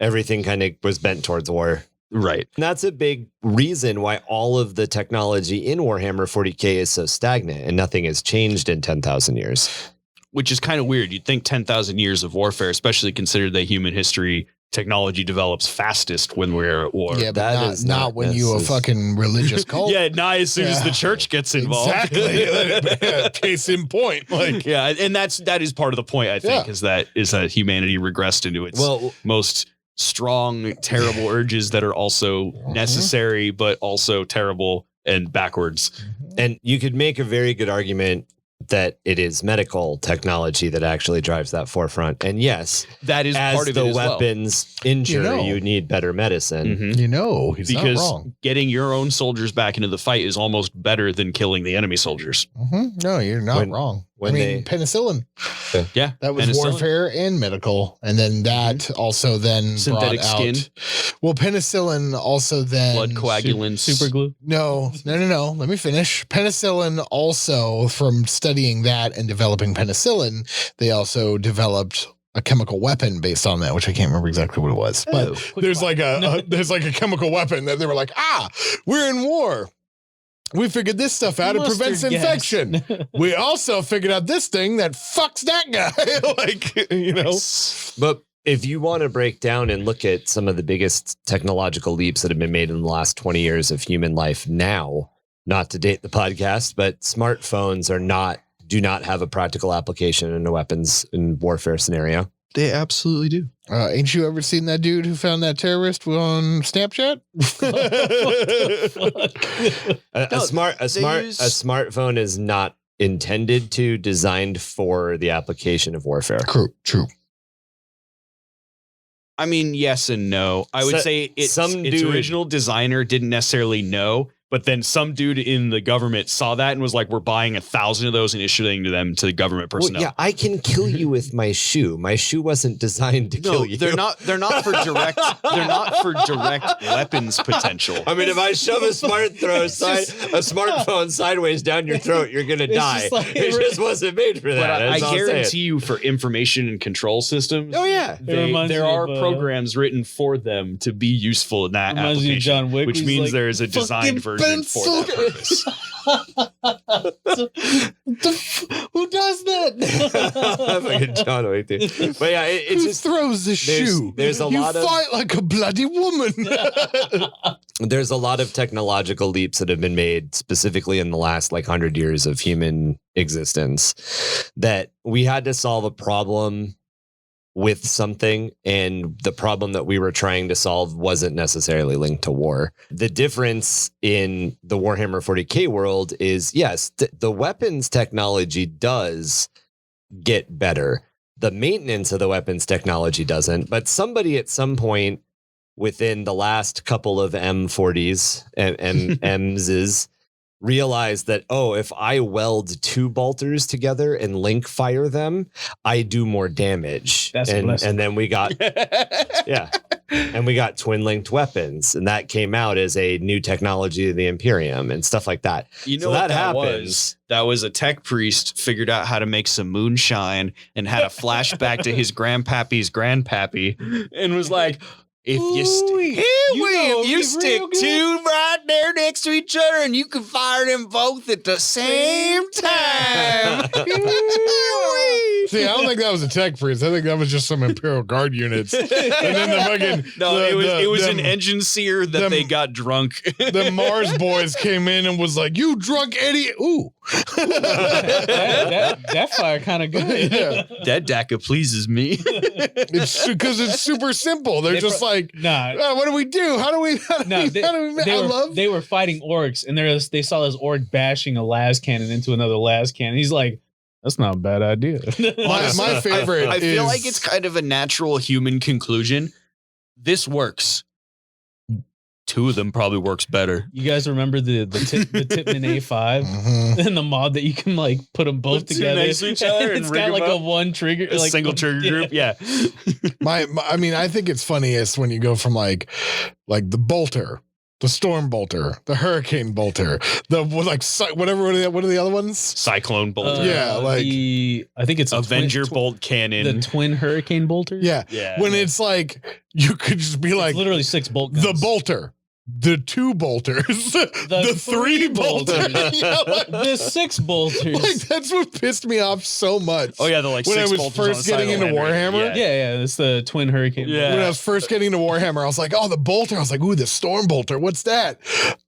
S1: everything kind of was bent towards war.
S5: right.
S1: And that's a big reason why all of the technology in Warhammer 40k is so stagnant and nothing has changed in 10,000 years.
S5: Which is kind of weird. You'd think 10,000 years of warfare, especially considered that human history technology develops fastest when we're at war.
S3: Yeah, but
S1: That is
S3: not when you a fucking religious cult.
S5: Yeah, not as soon as the church gets involved.
S3: Exactly. Case in point. Like,
S5: yeah, and that is part of the point, I think, is that humanity regressed into its most strong, terrible urges that are also necessary, but also terrible and backwards.
S1: And you could make a very good argument that it is medical technology that actually drives that forefront. And yes,
S5: that is
S1: as
S5: part of
S1: the
S5: it as
S1: weapons injure, you need better medicine.
S5: Mm-hmm.
S3: He's
S5: because
S3: not wrong.
S5: Getting your own soldiers back into the fight is almost better than killing the enemy soldiers.
S3: No, you're not wrong. Penicillin.
S5: Yeah,
S3: that was warfare and medical, and then that also then
S5: synthetic
S3: brought out.
S5: skin.
S3: Well, penicillin also then
S5: blood coagulants,
S2: super glue.
S3: No. Let me finish. Penicillin also, from studying that and developing penicillin, they also developed a chemical weapon based on that, which I can't remember exactly what it was. But there's like a chemical weapon that they were like, we're in war. We figured this stuff out. It prevents infection. We also figured out this thing that fucks that guy.
S1: But if you want to break down and look at some of the biggest technological leaps that have been made in the last 20 years of human life now, not to date the podcast, but smartphones do not have a practical application in a weapons and warfare scenario.
S5: They absolutely do.
S3: Ain't you ever seen that dude who found that terrorist on Snapchat?
S1: A smartphone is not intended to, designed for the application of warfare.
S3: True.
S5: I mean, yes and no. I would say its original designer didn't necessarily know, but then some dude in the government saw that and was like, we're buying 1,000 of those and issuing them to the government personnel.
S1: Well, yeah, I can kill you with my shoe. My shoe wasn't designed to kill you.
S5: They're not for direct weapons potential.
S1: I mean, if I shove a smartphone sideways down your throat, you're gonna die. It just wasn't made for that.
S5: But I guarantee you, for information and control systems, there are programs written for them to be useful in that application,
S2: John Wick,
S5: which means there is a designed version for that purpose.
S2: Who does that?
S1: Fucking John Wick, dude. But yeah, it
S3: Who
S1: just
S3: throws the shoe.
S1: There's a lot of
S3: fight like a bloody woman.
S1: There's a lot of technological leaps that have been made specifically in the last 100 years of human existence that we had to solve a problem with something, and the problem that we were trying to solve wasn't necessarily linked to war. The difference in the Warhammer 40k world is, yes, the weapons technology does get better. The maintenance of the weapons technology doesn't, but somebody at some point within the last couple of M40s, M's realized that, if I weld two bolters together and link fire them, I do more damage. And then we got and we got twin linked weapons, and that came out as a new technology of the Imperium and stuff like that.
S5: You know, so what that happens. That was a tech priest figured out how to make some moonshine and had a flashback to his grandpappy's grandpappy and was like, if you stick two right there next to each other and you can fire them both at the same time.
S3: See, I don't think that was a tech priest. I think that was just some Imperial Guard units. And then the fucking
S5: it was an engine seer that they got drunk.
S3: The Mars boys came in and was like, "You drunk idiot!" Ooh,
S2: that fire kind of good.
S3: Yeah.
S5: That DACA pleases me.
S3: It's because it's super simple. They're just like, what do we do? How do we?
S2: They were fighting orcs, and they saw this orc bashing a las cannon into another las cannon. He's like, that's not a bad idea.
S3: My favorite.
S5: I feel like it's kind of a natural human conclusion. This works. 2 of them probably works better.
S2: You guys remember the Tipman A5 and the mod that you can like put them both together
S5: next to each other and
S2: it's
S5: rig
S2: got
S5: 'em
S2: like a
S5: up?
S2: one trigger,
S5: A
S2: like
S5: single trigger group. Yeah.
S3: I mean, I think it's funniest when you go from like the bolter, the storm bolter, the hurricane bolter, the whatever. What are the other ones?
S5: Cyclone bolter.
S3: Yeah, like
S2: I think it's a
S5: Avenger bolt cannon.
S2: the twin hurricane bolter.
S3: yeah.
S5: Yeah.
S3: When it's like you could just be like
S2: It's literally 6 bolt guns.
S3: the bolter, the 2 bolters, the 3 bolters, yeah, like,
S2: the 6 bolters.
S3: like that's what pissed me off so much.
S5: Oh yeah, the like
S3: when I
S5: 6
S3: was
S5: bolters on the
S3: first
S5: side
S3: getting
S5: of the
S3: into
S5: Land Raider.
S3: Warhammer.
S2: yeah, it's the twin hurricane.
S5: Yeah.
S3: When I was first getting into Warhammer, I was like, "Oh, the bolter." I was like, "Ooh, the storm bolter. What's that?"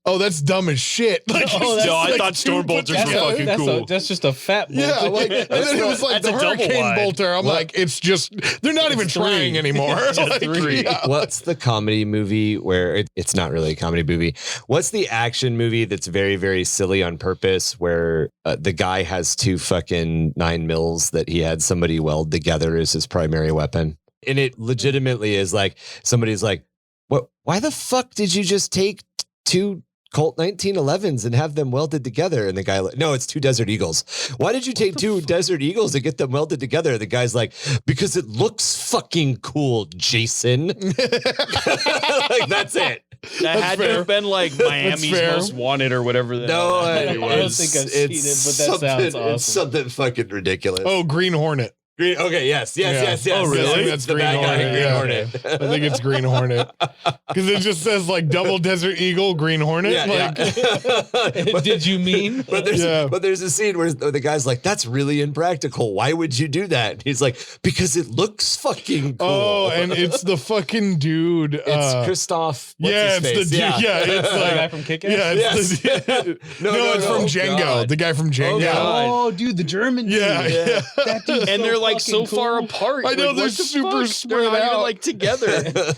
S3: Oh, that's dumb as shit. Like,
S2: Oh,
S3: it's
S2: that's
S5: No, I
S3: like
S5: thought storm
S3: 2
S5: bolters
S3: put
S5: were
S3: together.
S5: fucking cool.
S2: That's just a fat bolter.
S3: Yeah, like, and then it was like
S5: That's
S3: the
S5: a double
S3: hurricane
S5: wide.
S3: bolter. I'm like, it's just they're not even
S2: It's
S3: trying
S2: 3.
S3: anymore.
S2: It's just
S3: Like,
S2: 3.
S3: yeah.
S1: What's the comedy movie where it's not really a comedy movie? What's the action movie that's very, very silly on purpose where the guy has 2 fucking 9mm that he had somebody weld together as his primary weapon? And it legitimately is like, somebody's like, "What? Why the fuck did you just take 2 Colt 1911s and have them welded together?" And the guy like, "No, it's 2 Desert Eagles." "Why did you take 2 Desert Eagles and get them welded together?" The guy's like, "Because it looks fucking cool, Jason." Like, that's it.
S5: That had to have been like Miami's
S3: fair.
S5: Most Wanted or whatever.
S1: No,
S2: I don't think I've seen it, but that sounds awesome.
S1: It's something fucking ridiculous.
S3: Oh, Green Hornet.
S1: Green, okay, yes.
S3: Yeah.
S5: Oh, really?
S3: I think that's
S1: the
S3: Green
S1: bad guy in
S3: Hornet,
S1: Green
S3: yeah.
S1: Hornet.
S3: I think it's Green Hornet because it just says like double Desert Eagle, Green Hornet.
S1: Yeah,
S3: like,
S1: yeah.
S2: Did you mean?
S1: But there's a scene where the guy's like, "That's really impractical. Why would you do that?" And he's like, "Because it looks fucking cool."
S3: Oh, and it's the fucking dude.
S1: it's Christoph. What's
S3: yeah,
S1: his
S3: it's
S1: face?
S3: the dude. Yeah, it's
S2: The guy
S3: like
S2: from Kick-Ass?
S3: yeah, it's
S1: Yes.
S3: the,
S1: No,
S3: it's from Django.
S1: God.
S3: The guy from Django.
S1: God.
S2: Oh, dude, the German dude.
S3: Yeah, yeah.
S2: That dude's
S5: And
S2: so
S5: they're like so
S2: fucking
S5: far
S2: cool.
S5: apart.
S3: I know,
S5: Like,
S3: they're
S5: what the
S3: super
S5: fuck?
S3: spread
S5: They're not
S3: out.
S5: even like together.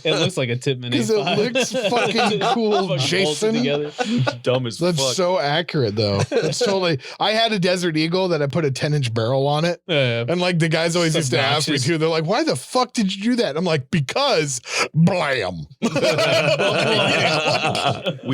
S2: It looks like a Tipman
S3: Because it
S2: A5.
S3: looks fucking cool,
S2: Fucking bolted
S3: Jason.
S2: together.
S5: Dumb as
S3: That's
S5: fuck.
S3: so accurate, though. That's totally. I had a Desert Eagle that I put a 10-inch barrel on it.
S2: Yeah.
S3: And like the guys always used to ask me
S2: Obnoxious.
S3: too. They're like, "Why the fuck did you do that?" I'm like, "Because blam."
S5: We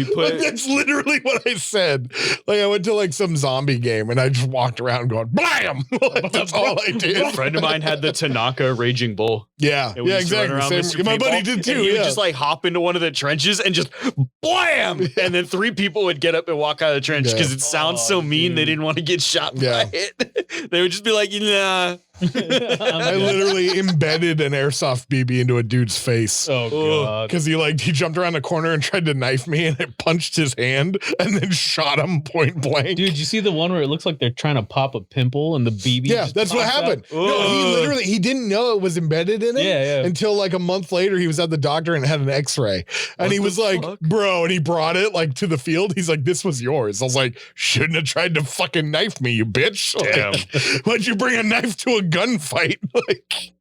S3: Like,
S5: put
S3: that's literally what I said. Like I went to like some zombie game and I just walked around going blam. Like, that's all I
S5: a
S3: did.
S5: friend of mine had the Tanaka Raging Bull.
S3: Yeah,
S5: And we
S3: yeah,
S5: used to run
S3: exactly.
S5: around
S3: Same,
S5: Mr.
S3: my buddy
S5: Paintball,
S3: did too.
S5: And he
S3: Yeah.
S5: would just like hop into one of the trenches and just blam, and then 3 people would get up and walk out of the trench
S3: Yeah.
S5: because it sounds so mean they
S2: dude.
S5: didn't want to get shot
S3: Yeah.
S5: by it. They would just be like, "Nah."
S3: I literally embedded an airsoft BB into a dude's face.
S2: Oh god.
S3: Because he jumped around the corner and tried to knife me and I punched his hand and then shot him point blank.
S2: Dude, you see the one where it looks like they're trying to pop a pimple and the BB?
S3: Yeah,
S2: just
S3: that's what
S2: pops out?
S3: happened. No, he didn't know it was embedded in it.
S2: Yeah.
S3: Until like a month later, he was at the doctor and had an X-ray, and he was like, "Bro," and he brought it like to the field. He's like, "This was yours." I was like, "Shouldn't have tried to fucking knife me, you bitch."
S5: Damn.
S3: Like, why'd you bring a knife to a gunfight? Like,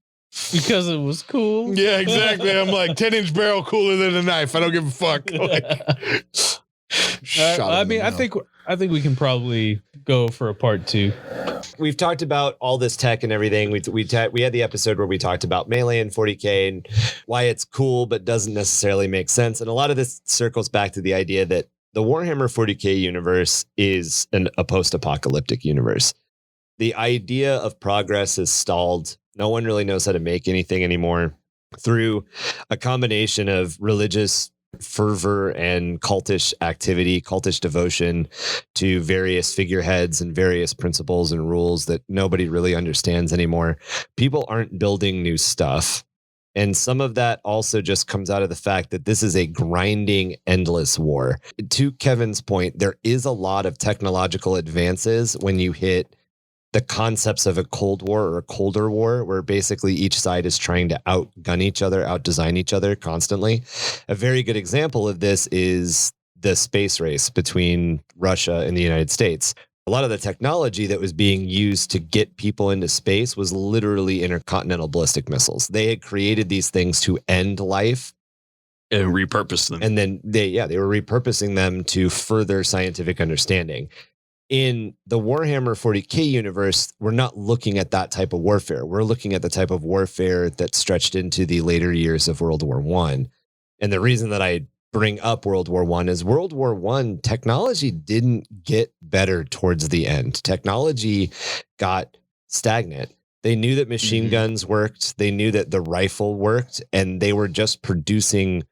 S2: Because it was cool.
S3: yeah, exactly. I'm like 10-inch barrel cooler than a knife. I don't give a fuck. Like, shot him
S2: I
S3: in
S2: mean,
S3: the
S2: I
S3: mouth.
S2: think we can probably go for a part 2.
S1: We've talked about all this tech and everything. We had the episode where we talked about Melee and 40k and why it's cool but doesn't necessarily make sense. And a lot of this circles back to the idea that the Warhammer 40k universe is a post-apocalyptic universe. The idea of progress is stalled. No one really knows how to make anything anymore through a combination of religious fervor and cultish activity, cultish devotion to various figureheads and various principles and rules that nobody really understands anymore. People aren't building new stuff. And some of that also just comes out of the fact that this is a grinding, endless war. To Kevin's point, there is a lot of technological advances when you hit the concepts of a Cold War or a colder war, where basically each side is trying to outgun each other, outdesign each other constantly. A very good example of this is the space race between Russia and the United States. A lot of the technology that was being used to get people into space was literally intercontinental ballistic missiles. They had created these things to end life.
S5: And repurpose them.
S1: And then they were repurposing them to further scientific understanding. In the Warhammer 40k universe, we're not looking at that type of warfare. We're looking at the type of warfare that stretched into the later years of World War I. And the reason that I bring up World War I is World War I technology didn't get better towards the end. Technology got stagnant. They knew that machine guns worked. They knew that the rifle worked, and they were just producing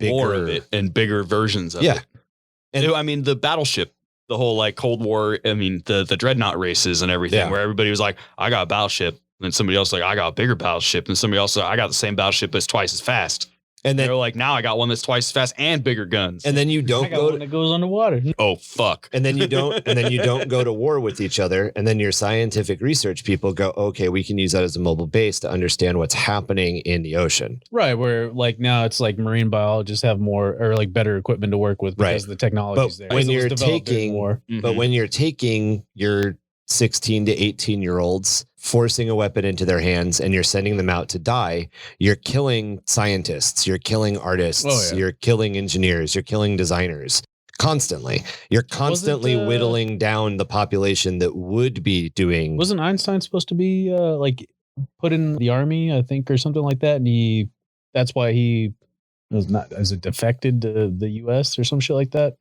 S5: more of it and bigger versions of it. And I mean, the battleship, the whole like Cold War, I mean, the dreadnought races and everything, where everybody was like, I got a battleship. And then somebody else like, I got a bigger battleship. And somebody else, I got the same battleship that's twice as fast. And then they're like, now I got one that's twice as fast and bigger guns.
S1: And then you don't go
S2: one that goes underwater.
S5: Oh fuck.
S1: And then you don't go to war with each other. And then your scientific research people go, okay, we can use that as a mobile base to understand what's happening in the ocean.
S2: Right. Where like now it's like marine biologists have more or like better equipment to work with because the technology's there.
S1: When you're when you're taking your 16 to 18-year-olds, forcing a weapon into their hands, and you're sending them out to die, you're killing scientists, you're killing artists, you're killing engineers, you're killing designers constantly. You're constantly whittling down the population that would be doing.
S2: Wasn't Einstein supposed to be like put in the army, I think, or something like that? And that's why he was not as a defected to the US or some shit like that.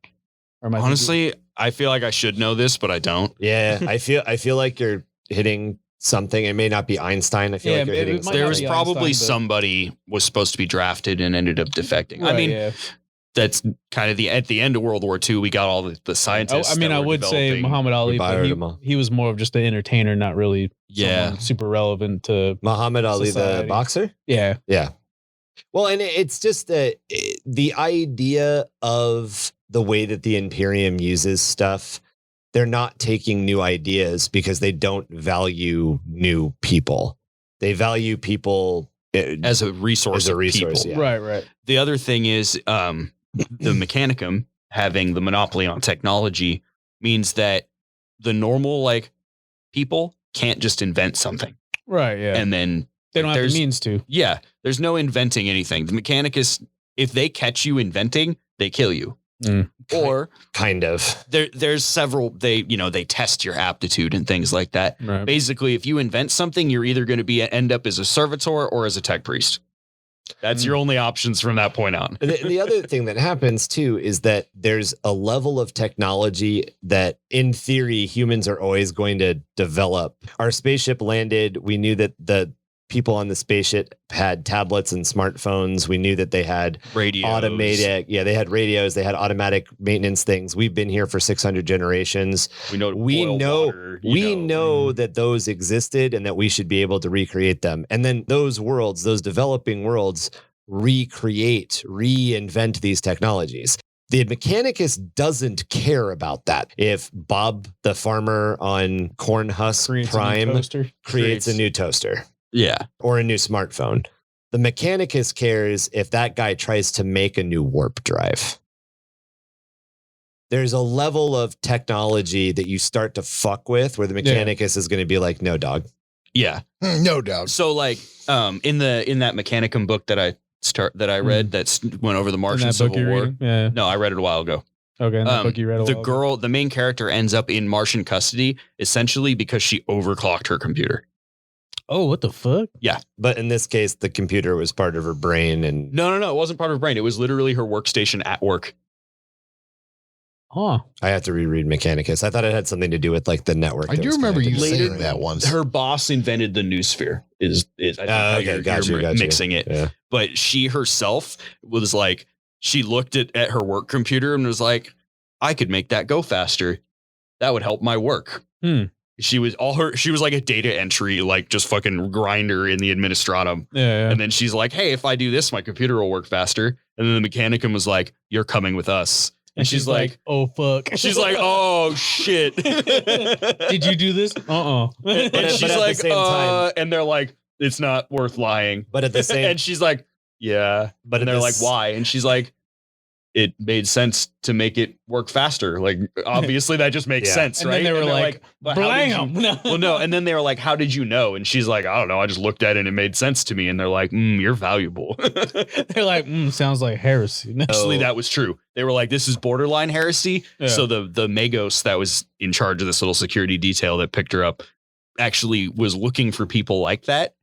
S2: Or
S5: honestly, I feel like I should know this, but I don't.
S1: Yeah, I feel like you're hitting something. It may not be Einstein. I feel like you're hitting.
S5: There was probably somebody was supposed to be drafted and ended up defecting.
S2: Right,
S5: I mean, that's kind of at the end of World War II. We got all the scientists.
S2: I mean, I would say Muhammad Ali, but he was more of just an entertainer, not really super relevant to
S1: Muhammad Ali, the boxer.
S2: Yeah.
S1: Well, and it's just the idea of the way that the Imperium uses stuff. They're not taking new ideas because they don't value new people. They value people
S5: as a resource.
S1: Yeah.
S2: Right.
S5: The other thing is the Mechanicum having the monopoly on technology means that the normal like people can't just invent something.
S2: Right. Yeah.
S5: And then
S2: they don't have the means to.
S5: Yeah. There's no inventing anything. The Mechanicus, if they catch you inventing, they kill you. Or
S1: kind of
S5: there's several, they test your aptitude and things like that.
S2: Right.
S5: Basically, if you invent something, you're either going to end up as a servitor or as a tech priest. That's your only options from that point on.
S1: The other thing that happens too is that there's a level of technology that in theory humans are always going to develop. Our spaceship landed. We knew that the people on the spaceship had tablets and smartphones. We knew that they had
S5: radios.
S1: Automated. Yeah, they had radios. They had automatic maintenance things. We've been here for 600 generations.
S5: We know
S1: that those existed and that we should be able to recreate them. And then those worlds, those developing worlds, reinvent these technologies. The Mechanicus doesn't care about that. If Bob, the farmer on Corn Husk Prime, creates a new toaster.
S5: Yeah.
S1: Or a new smartphone. The Mechanicus cares if that guy tries to make a new warp drive. There's a level of technology that you start to fuck with where the Mechanicus is going to be like, no, dog.
S5: Yeah.
S3: No doubt.
S5: So like in that Mechanicum book that I read that went over the Martian Civil War.
S2: Yeah.
S5: No, I read it a while ago.
S2: Okay. That book you read a while ago.
S5: The main character ends up in Martian custody essentially because she overclocked her computer.
S2: Oh, what the fuck?
S5: Yeah.
S1: But in this case, the computer was part of her brain. And
S5: No. It wasn't part of her brain. It was literally her workstation at work.
S2: Huh.
S1: I have to reread Mechanicus. I thought it had something to do with like the network.
S3: I do remember you
S5: Later,
S3: saying that once.
S5: Her boss invented the Noosphere. Is I think how you're mixing it.
S1: Yeah.
S5: But she herself was like, she looked at her work computer and was like, I could make that go faster. That would help my work. She was like a data entry, like just fucking grinder in the administratum.
S2: Yeah.
S5: And then she's like, hey, if I do this, my computer will work faster. And then the Mechanicum was like, you're coming with us. And she's like,
S2: oh, fuck.
S5: She's like, oh, shit.
S2: Did you do this?
S5: And she's like, and they're like, it's not worth lying.
S1: But at the same
S5: and she's like, yeah.
S1: But
S5: and they're like, why? And she's like, it made sense to make it work faster. Like, obviously that just makes sense,
S2: and
S5: right?
S2: Then they were like blam.
S5: Well, no. And then they were like, how did you know? And she's like, I don't know. I just looked at it and it made sense to me. And they're like, you're valuable.
S2: They're like, sounds like heresy.
S5: Actually, that was true. They were like, this is borderline heresy.
S2: Yeah.
S5: So the Magos that was in charge of this little security detail that picked her up actually was looking for people like that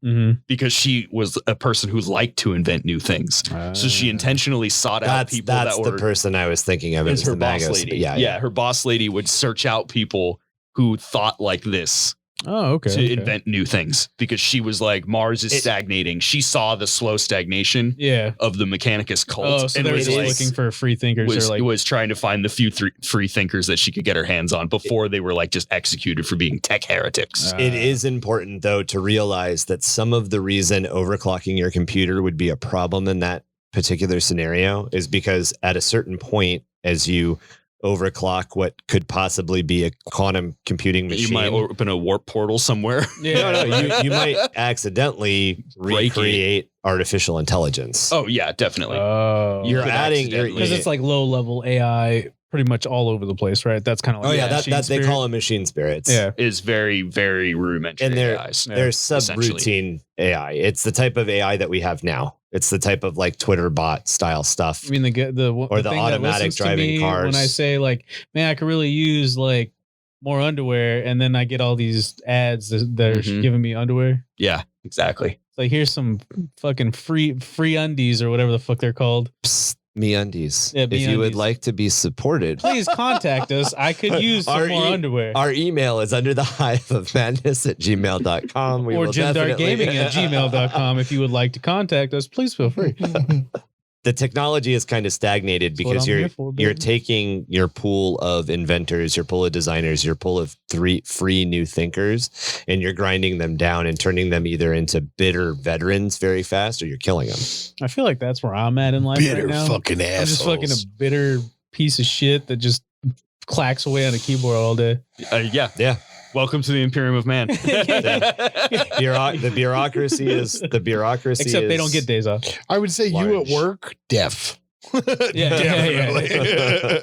S5: because she was a person who liked to invent new things. So she intentionally sought out people
S1: that's
S5: that were
S1: the person I was thinking of
S5: as
S1: as
S5: her
S1: the
S5: boss
S1: Magos.
S5: lady.
S1: Yeah.
S5: Her boss lady would search out people who thought like this
S2: Oh, okay.
S5: to invent new things because she was like, Mars is stagnating. She saw the slow stagnation of the Mechanicus cult.
S2: Oh, so they were just looking for free thinkers.
S5: Was trying to find the few free thinkers that she could get her hands on before they were like just executed for being tech heretics.
S1: It is important, though, to realize that some of the reason overclocking your computer would be a problem in that particular scenario is because at a certain point, as you overclock what could possibly be a quantum computing machine.
S5: You might open a warp portal somewhere.
S1: You might accidentally recreate artificial intelligence.
S5: Oh yeah, definitely.
S1: You're adding
S2: because it's like low level AI pretty much all over the place, right? That's kind of like
S1: that they call them machine spirits.
S2: Yeah,
S5: is very, very rudimentary.
S1: And
S5: AIs.
S1: They're subroutine AI. It's the type of AI that we have now. It's the type of like Twitter bot style stuff.
S2: I mean, the
S1: automatic driving cars.
S2: When I say like, man, I could really use like more underwear, and then I get all these ads that are giving me underwear.
S5: Yeah, exactly.
S2: It's like, here's some fucking free undies or whatever the fuck they're called.
S1: Psst, MeUndies.
S2: Yeah,
S1: if you would like to be supported,
S2: please contact us. I could use some more underwear.
S1: Our email is under the hive of madness at gmail.com.
S2: Or gymdarkgaming@gmail.com. If you would like to contact us, please feel free.
S1: The technology is kind of stagnated because you're taking your pool of inventors, your pool of designers, your pool of free new thinkers, and you're grinding them down and turning them either into bitter veterans very fast, or you're killing them.
S2: I feel like that's where I'm at in life right now.
S3: Fucking assholes.
S2: I'm just fucking a bitter piece of shit that just clacks away on a keyboard all day.
S5: Yeah. Welcome to the Imperium of Man.
S1: The bureaucracy is.
S2: Except they don't get days off.
S3: I would say
S1: large.
S3: you at work, deaf.
S2: Yeah.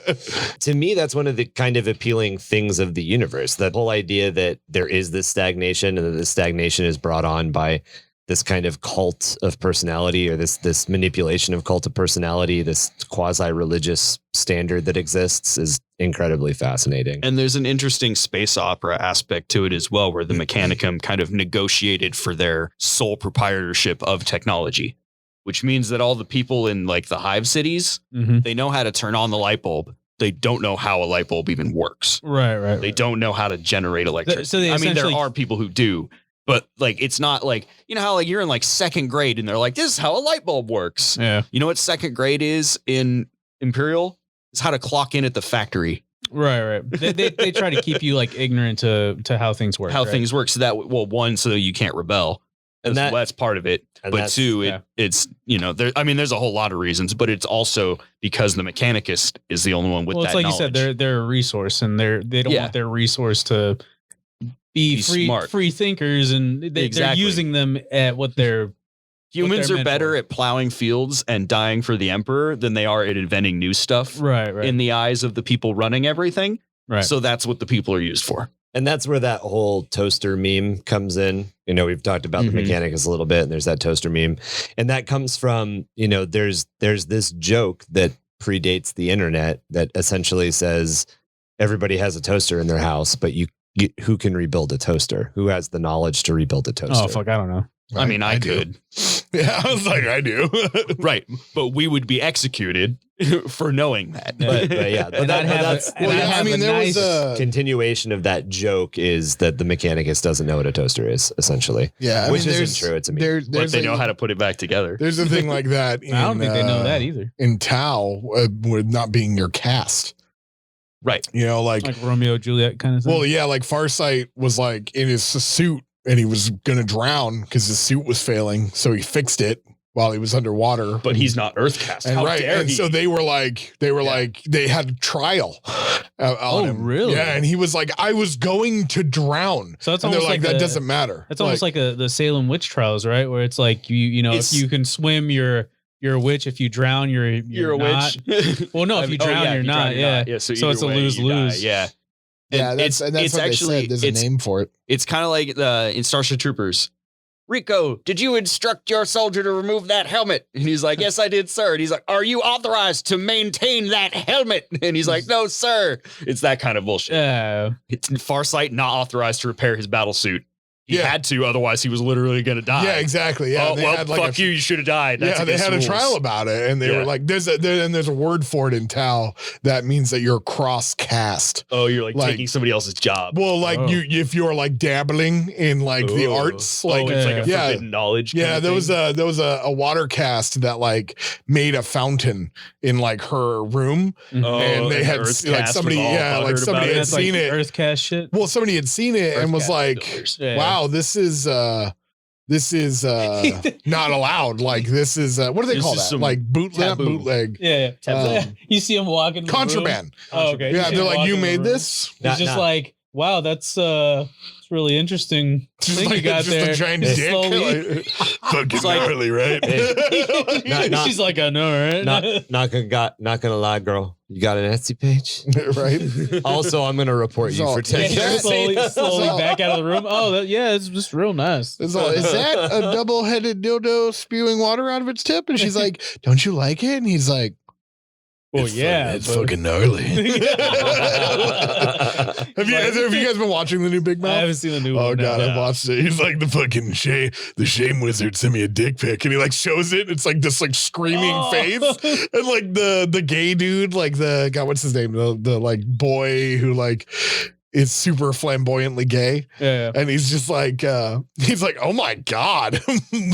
S1: To me, that's one of the kind of appealing things of the universe. That whole idea that there is this stagnation, and that this stagnation is brought on by this kind of cult of personality, or this manipulation of cult of personality, this quasi-religious standard that exists, is incredibly fascinating.
S5: And there's an interesting space opera aspect to it as well, where the Mechanicum kind of negotiated for their sole proprietorship of technology, which means that all the people in like the Hive cities, they know how to turn on the light bulb. They don't know how a light bulb even works.
S2: Right.
S5: They don't know how to generate electricity.
S2: So
S5: there are people who do. But like, it's not like, you know how like you're in like second grade and they're like, this is how a light bulb works.
S2: Yeah.
S5: You know what second grade is in Imperial? It's how to clock in at the factory.
S2: Right. They try to keep you like ignorant to how things work.
S5: Things work. So that, well, one, so you can't rebel. And that's part of it. But two, it's, you know, there's a whole lot of reasons, but it's also because the Mechanicus is the only one with that knowledge.
S2: Well, it's like you said, they're a resource, and they don't want their resource to be free thinkers, and they're using them at what they're.
S5: Humans are better at plowing fields and dying for the Emperor than they are at inventing new stuff.
S2: Right.
S5: In the eyes of the people running everything.
S2: Right.
S5: So that's what the people are used for.
S1: And that's where that whole toaster meme comes in. You know, we've talked about the Mechanicus a little bit, and there's that toaster meme. And that comes from, you know, there's this joke that predates the internet that essentially says everybody has a toaster in their house, but who can rebuild a toaster? Who has the knowledge to rebuild a toaster?
S2: Oh, fuck, I don't know.
S5: I mean, I could.
S3: Yeah, I was like, I do.
S5: Right. But we would be executed for knowing that.
S1: But
S3: there was a
S1: continuation of that joke is that the Mechanicus doesn't know what a toster is, essentially.
S3: Yeah.
S1: Which isn't true. It's a meme.
S5: But they know how to put it back together.
S3: There's a thing like that.
S2: I don't think they know that either.
S3: In Tau, with not being your cast.
S5: Right.
S3: You know, like
S2: Romeo Juliet kind of thing.
S3: Well, yeah, like Farsight was like in his suit and he was going to drown because his suit was failing. So he fixed it while he was underwater.
S5: But he's not Earthcast.
S3: And
S5: How
S3: right.
S5: dare
S3: And
S5: he?
S3: so they were like, they had a trial on him.
S2: Really?
S3: Yeah. And he was like, I was going to drown.
S2: So that's
S3: and they're
S2: almost
S3: like, that doesn't matter.
S2: That's almost like the Salem witch trials, right? Where it's like, you know, if you can swim, you're a witch. If you drown, you're
S5: a
S2: not.
S5: witch.
S2: Well, no, if you drown, you're not. Yeah.
S5: So
S2: it's a lose-lose.
S5: Yeah.
S3: Yeah, that's what they said. There's a name for it.
S5: It's kind of like in Starship Troopers. Rico, did you instruct your soldier to remove that helmet? And he's like, yes, I did, sir. And he's like, are you authorized to maintain that helmet? And he's like, no, sir. It's that kind of bullshit.
S2: Yeah.
S5: It's Farsight not authorized to repair his battle suit. He had to, otherwise he was literally going to die.
S3: Yeah, exactly. Yeah,
S5: Oh, well, fuck you. You should have died. That's
S3: they had a trial about it, and they were like, "There's a word for it in Tau that means that you're cross-cast."
S5: Oh, you're like taking somebody else's job.
S3: Well, like if you're like dabbling in like the arts, like
S5: it's like a forbidden knowledge.
S3: Yeah, there was a water cast that like made a fountain in like her room, and they had like somebody had seen it.
S2: Earth cast shit.
S3: Well, somebody had seen it and was like, "Wow, this is not allowed. Like this is what do they call that? Like bootleg.
S2: Yeah. You see him walking
S3: contraband.
S2: Oh, okay.
S3: Yeah, they're like, you made this.
S2: It's just like, wow, that's it's really interesting.
S3: Just
S2: thing
S3: like
S2: you got
S3: just
S2: there.
S3: a giant dick. Fucking gnarly, right?
S2: She's like, I know, right?
S1: Not gonna lie, girl. You got an Etsy page,
S3: right?
S1: Also, I'm gonna report you for taking
S2: slowly back out of the room. Oh, it's just real nice.
S3: Is that a double-headed dildo spewing water out of its tip? And she's like, "Don't you like it?" And he's like,
S2: "Well,
S3: it's fucking gnarly." Have you guys been watching the new Big Mouth?
S2: I haven't seen the new one.
S3: Oh god, I watched it. He's like, the shame wizard sent me a dick pic, and he like shows it. It's like this like screaming face, and like the gay dude, like the god, what's his name? The like boy who like is super flamboyantly gay.
S2: Yeah.
S3: And he's just like, oh my God.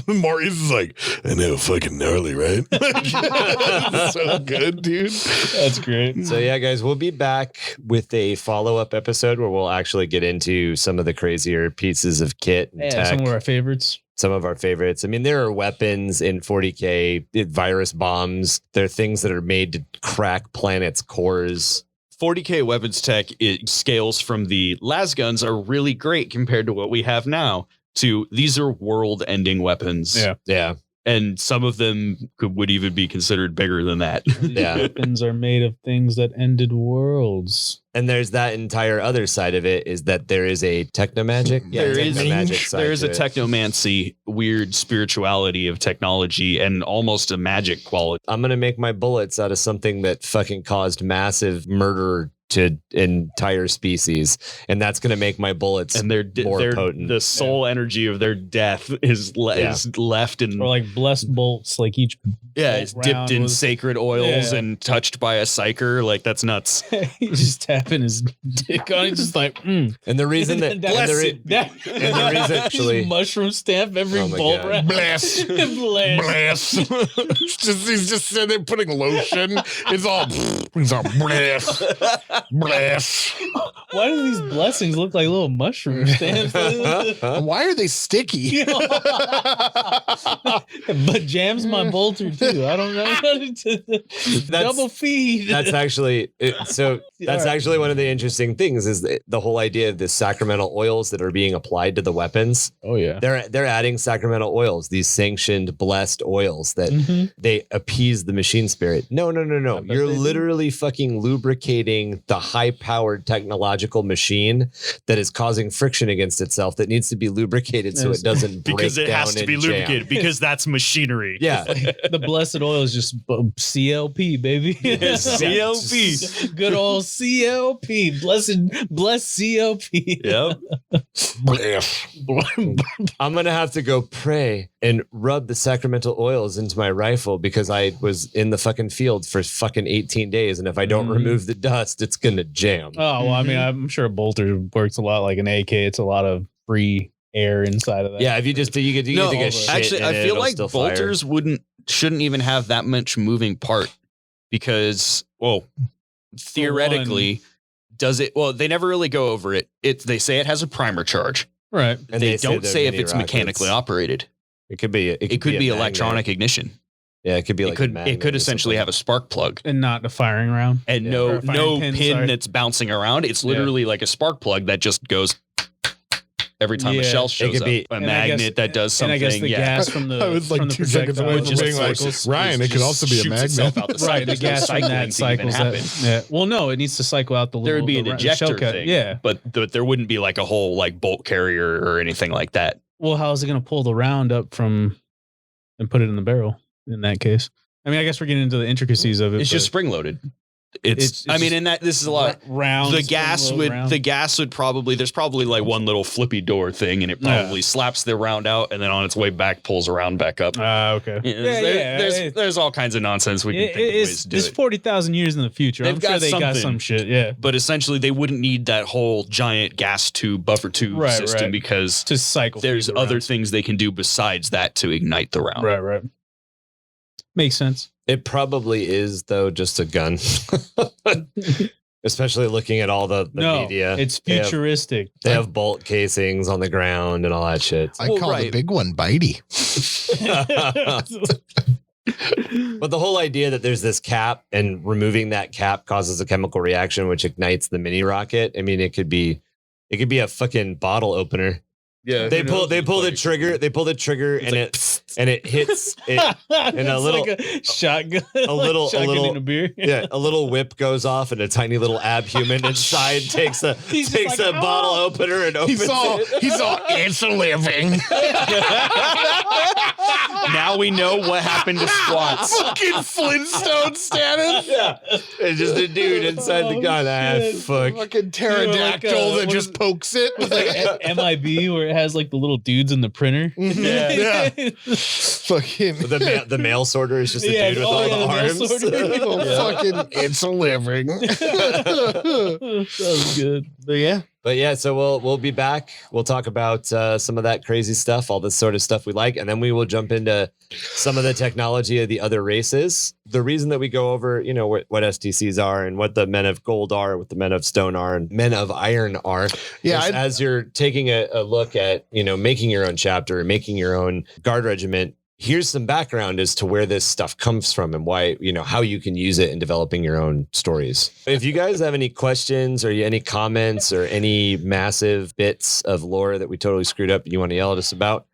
S3: Maurice is like, I know, fucking gnarly, right? So good, dude.
S2: That's great.
S1: So yeah, guys, we'll be back with a follow-up episode where we'll actually get into some of the crazier pieces of kit and tech.
S2: Some of our favorites.
S1: Some of our favorites. I mean, there are weapons in 40K, virus bombs. There are things that are made to crack planets' cores.
S5: 40K weapons tech, it scales from the las guns are really great compared to what we have now to these are world-ending weapons.
S1: Yeah.
S5: And some of them would even be considered bigger than that.
S1: Yeah.
S2: Weapons are made of things that ended worlds.
S1: And there's that entire other side of it is that there is a technomagic. Yeah,
S5: there is a technomancy, weird spirituality of technology and almost a magic quality.
S1: I'm going to make my bullets out of something that fucking caused massive murder to entire species, and that's going to make my bullets
S5: and they're
S1: more potent.
S5: The soul energy of their death is left in,
S2: or like blessed bolts, like each
S5: it's dipped in sacred oils and touched by a psyker. Like that's nuts.
S2: He's just tapping his dick on it, just like.
S1: And the reason that the reason actually
S2: mushroom stamp every bolt round.
S3: Bless. He's just sitting there putting lotion. It's all bless. Bless.
S2: Why do these blessings look like little mushroom stamps?
S3: Why are they sticky?
S2: But jams my bolter too. I don't know. Double feed.
S1: That's actually that's actually one of the interesting things is the whole idea of the sacramental oils that are being applied to the weapons.
S2: Oh yeah,
S1: they're adding sacramental oils, these sanctioned blessed oils that they appease the machine spirit. No. You're literally fucking lubricating the high-powered technological machine that is causing friction against itself that needs to be lubricated so it doesn't break
S5: because it
S1: down
S5: has to be
S1: and
S5: lubricated because that's machinery.
S1: Yeah,
S2: the blessed oil is just CLP, baby.
S5: CLP,
S2: good old CLP. Blessed CLP.
S1: Yep. I'm gonna have to go pray and rub the sacramental oils into my rifle because I was in the fucking field for fucking 18 days, and if I don't remove the dust, it's gonna jam.
S2: Oh well, I mean, I'm sure a bolter works a lot like an AK. It's a lot of free air inside of that.
S1: Yeah, if you just you get shit
S5: actually, I feel like bolters shouldn't even have that much moving part because, well, theoretically, does it? Well, they never really go over it. They say it has a primer charge,
S2: right?
S5: And they don't say if it's mechanically operated.
S1: It could be.
S5: It could be electronic ignition.
S1: Yeah, it could be.
S5: It could essentially have a spark plug
S2: and not a firing round,
S5: and no pin that's bouncing around. It's literally like a spark plug that just goes every time a shell shows up. A magnet that does something.
S2: And I guess the gas from the
S3: I was like 2 seconds away from being like, Ryan, it could also be a magnet.
S2: Right, the gas from that cycles that. Yeah. Well, no, it needs to cycle out the little.
S5: There would be an ejector thing.
S2: Yeah,
S5: but there wouldn't be like a whole like bolt carrier or anything like that.
S2: Well, how is it going to pull the round up from and put it in the barrel in that case? I mean, I guess we're getting into the intricacies of it.
S5: It's just spring loaded. It's I mean, and that this is a lot.
S2: Round.
S5: The gas would probably, there's probably like one little flippy door thing, and it probably slaps the round out, and then on its way back pulls around back up.
S2: Okay.
S5: There's all kinds of nonsense we can think of ways to do
S2: it's
S5: it.
S2: 40,000 years in the future. I'm sure they got some shit. Yeah.
S5: But essentially, they wouldn't need that whole giant gas tube, buffer tube system because
S2: to cycle.
S5: There's other things they can do besides that to ignite the round.
S2: Right. Makes sense.
S1: It probably is, though, just a gun. Especially looking at all the media.
S2: It's futuristic.
S1: They have bolt casings on the ground and all that shit.
S3: I call the big one Bitey.
S1: But the whole idea that there's this cap and removing that cap causes a chemical reaction which ignites the mini rocket. I mean, it could be a fucking bottle opener.
S5: Yeah,
S1: they pull the trigger and it hits it and a little
S2: like a shotgun,
S1: a little
S2: in a beer.
S1: Yeah, a little whip goes off and a tiny little abhuman inside takes a bottle opener and opens it.
S3: He's all it's a living.
S5: Now we know what happened to squats.
S3: Fucking Flintstone status.
S1: Yeah, it's just a dude inside the gun.
S3: Fucking pterodactyl that just pokes it with like
S2: MIB where it has like the little dudes in the printer.
S3: Yeah. Fucking
S1: the mail sorter is just a dude with all the arms.
S3: Fucking it's a living.
S2: That was good.
S1: But yeah, so we'll be back. We'll talk about some of that crazy stuff, all this sort of stuff we like, and then we will jump into some of the technology of the other races. The reason that we go over, what STCs are and what the men of gold are, what the men of stone are, and men of iron are.
S3: Yeah,
S1: as you're taking a look at, making your own chapter, making your own guard regiment. Here's some background as to where this stuff comes from and why, how you can use it in developing your own stories. If you guys have any questions or any comments or any massive bits of lore that we totally screwed up and you want to yell at us about,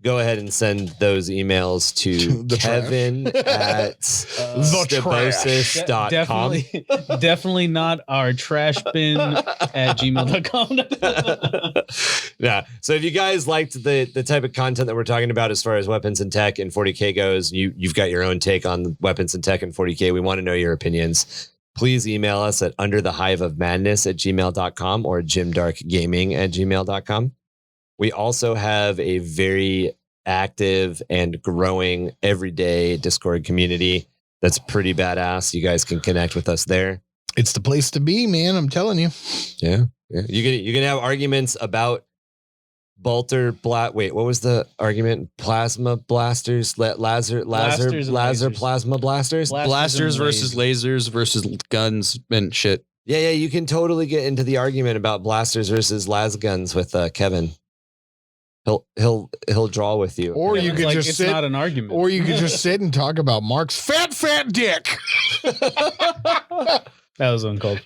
S1: go ahead and send those emails to Kevin at stebosis.com.
S2: Definitely not our trash bin at gmail.com.
S1: Yeah. So if you guys liked the type of content that we're talking about as far as weapons and tech and 40K goes, you've got your own take on weapons and tech and 40K. We want to know your opinions. Please email us at underthehiveofmadness@gmail.com or jimdarkgaming@gmail.com. We also have a very active and growing everyday Discord community that's pretty badass. You guys can connect with us there.
S3: It's the place to be, man. I'm telling you.
S1: Yeah. You can have arguments about Bolter wait, what was the argument? Plasma blasters, laser plasma blasters?
S5: Blasters versus lasers versus guns and shit.
S1: Yeah, you can totally get into the argument about blasters versus las guns with Kevin. He'll draw with you.
S3: Or you could just sit.
S2: It's not an argument.
S3: Or you could just sit and talk about Mark's fat dick.
S2: That was uncalled.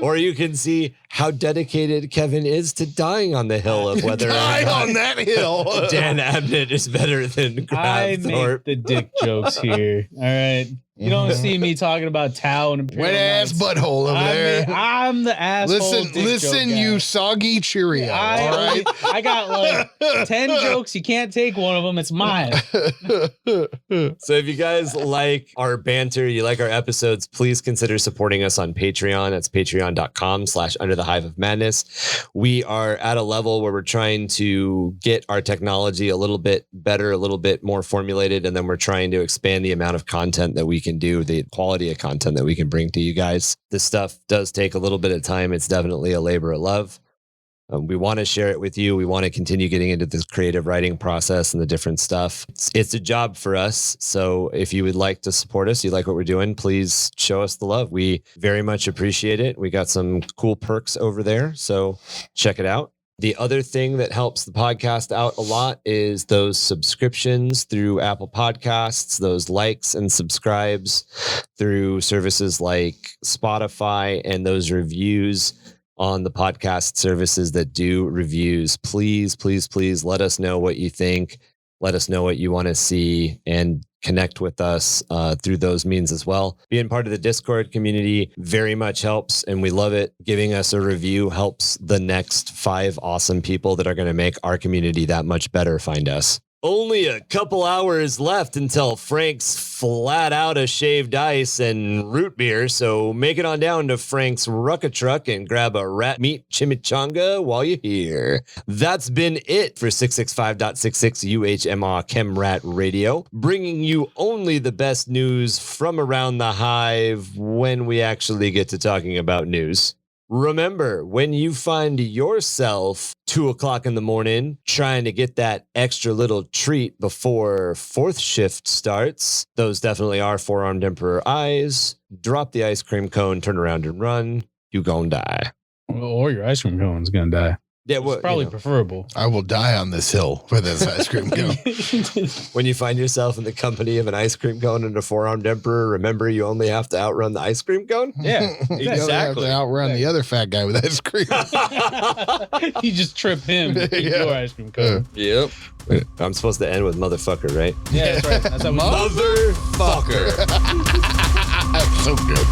S1: Or you can see how dedicated Kevin is to dying on the hill of whether
S3: die on that hill.
S1: Dan Abnett is better than
S2: I
S1: Grabthorpe.
S2: make the dick jokes here. All right. You don't see me talking about Tau and Imperium.
S3: Wet ass butthole over there.
S2: I'm the asshole.
S3: Listen, you soggy Cheerio. All right.
S2: I got like 10 jokes. You can't take one of them. It's mine.
S1: So if you guys like our banter, you like our episodes, please consider supporting us on Patreon. That's patreon.com/underthehiveofmadness. We are at a level where we're trying to get our technology a little bit better, a little bit more formulated, and then we're trying to expand the amount of content that we can do, the quality of content that we can bring to you guys. This stuff does take a little bit of time. It's definitely a labor of love. We want to share it with you. We want to continue getting into this creative writing process and the different stuff. It's a job for us. So if you would like to support us, you like what we're doing, please show us the love. We very much appreciate it. We got some cool perks over there. So check it out. The other thing that helps the podcast out a lot is those subscriptions through Apple Podcasts, those likes and subscribes through services like Spotify, and those reviews on the podcast services that do reviews. Please, please, please let us know what you think. Let us know what you want to see and connect with us through those means as well. Being part of the Discord community very much helps, and we love it. Giving us a review helps the next 5 awesome people that are going to make our community that much better find us. Only a couple hours left until Frank's flat out of shaved ice and root beer, so make it on down to Frank's Rucka Truck and grab a rat meat chimichanga while you're here. That's been it for 665.66 UHMR Chemrat Radio, bringing you only the best news from around the Hive when we actually get to talking about news. Remember, when you find yourself 2 o'clock in the morning trying to get that extra little treat before fourth shift starts, those definitely are four-armed emperor eyes. Drop the ice cream cone, turn around and run. You gonna die.
S2: Or your ice cream cone's gonna die.
S1: Yeah,
S2: It's probably preferable.
S3: I will die on this hill for this ice cream cone.
S1: When you find yourself in the company of an ice cream cone and a four-armed emperor, remember you only have to outrun the ice cream cone?
S2: Yeah,
S3: You don't have to outrun the other fat guy with ice cream.
S2: You just trip him to eat your ice cream cone.
S5: Yep.
S1: I'm supposed to end with motherfucker, right?
S2: Yeah, that's right. That's how we
S1: Motherfucker.
S3: That's so good.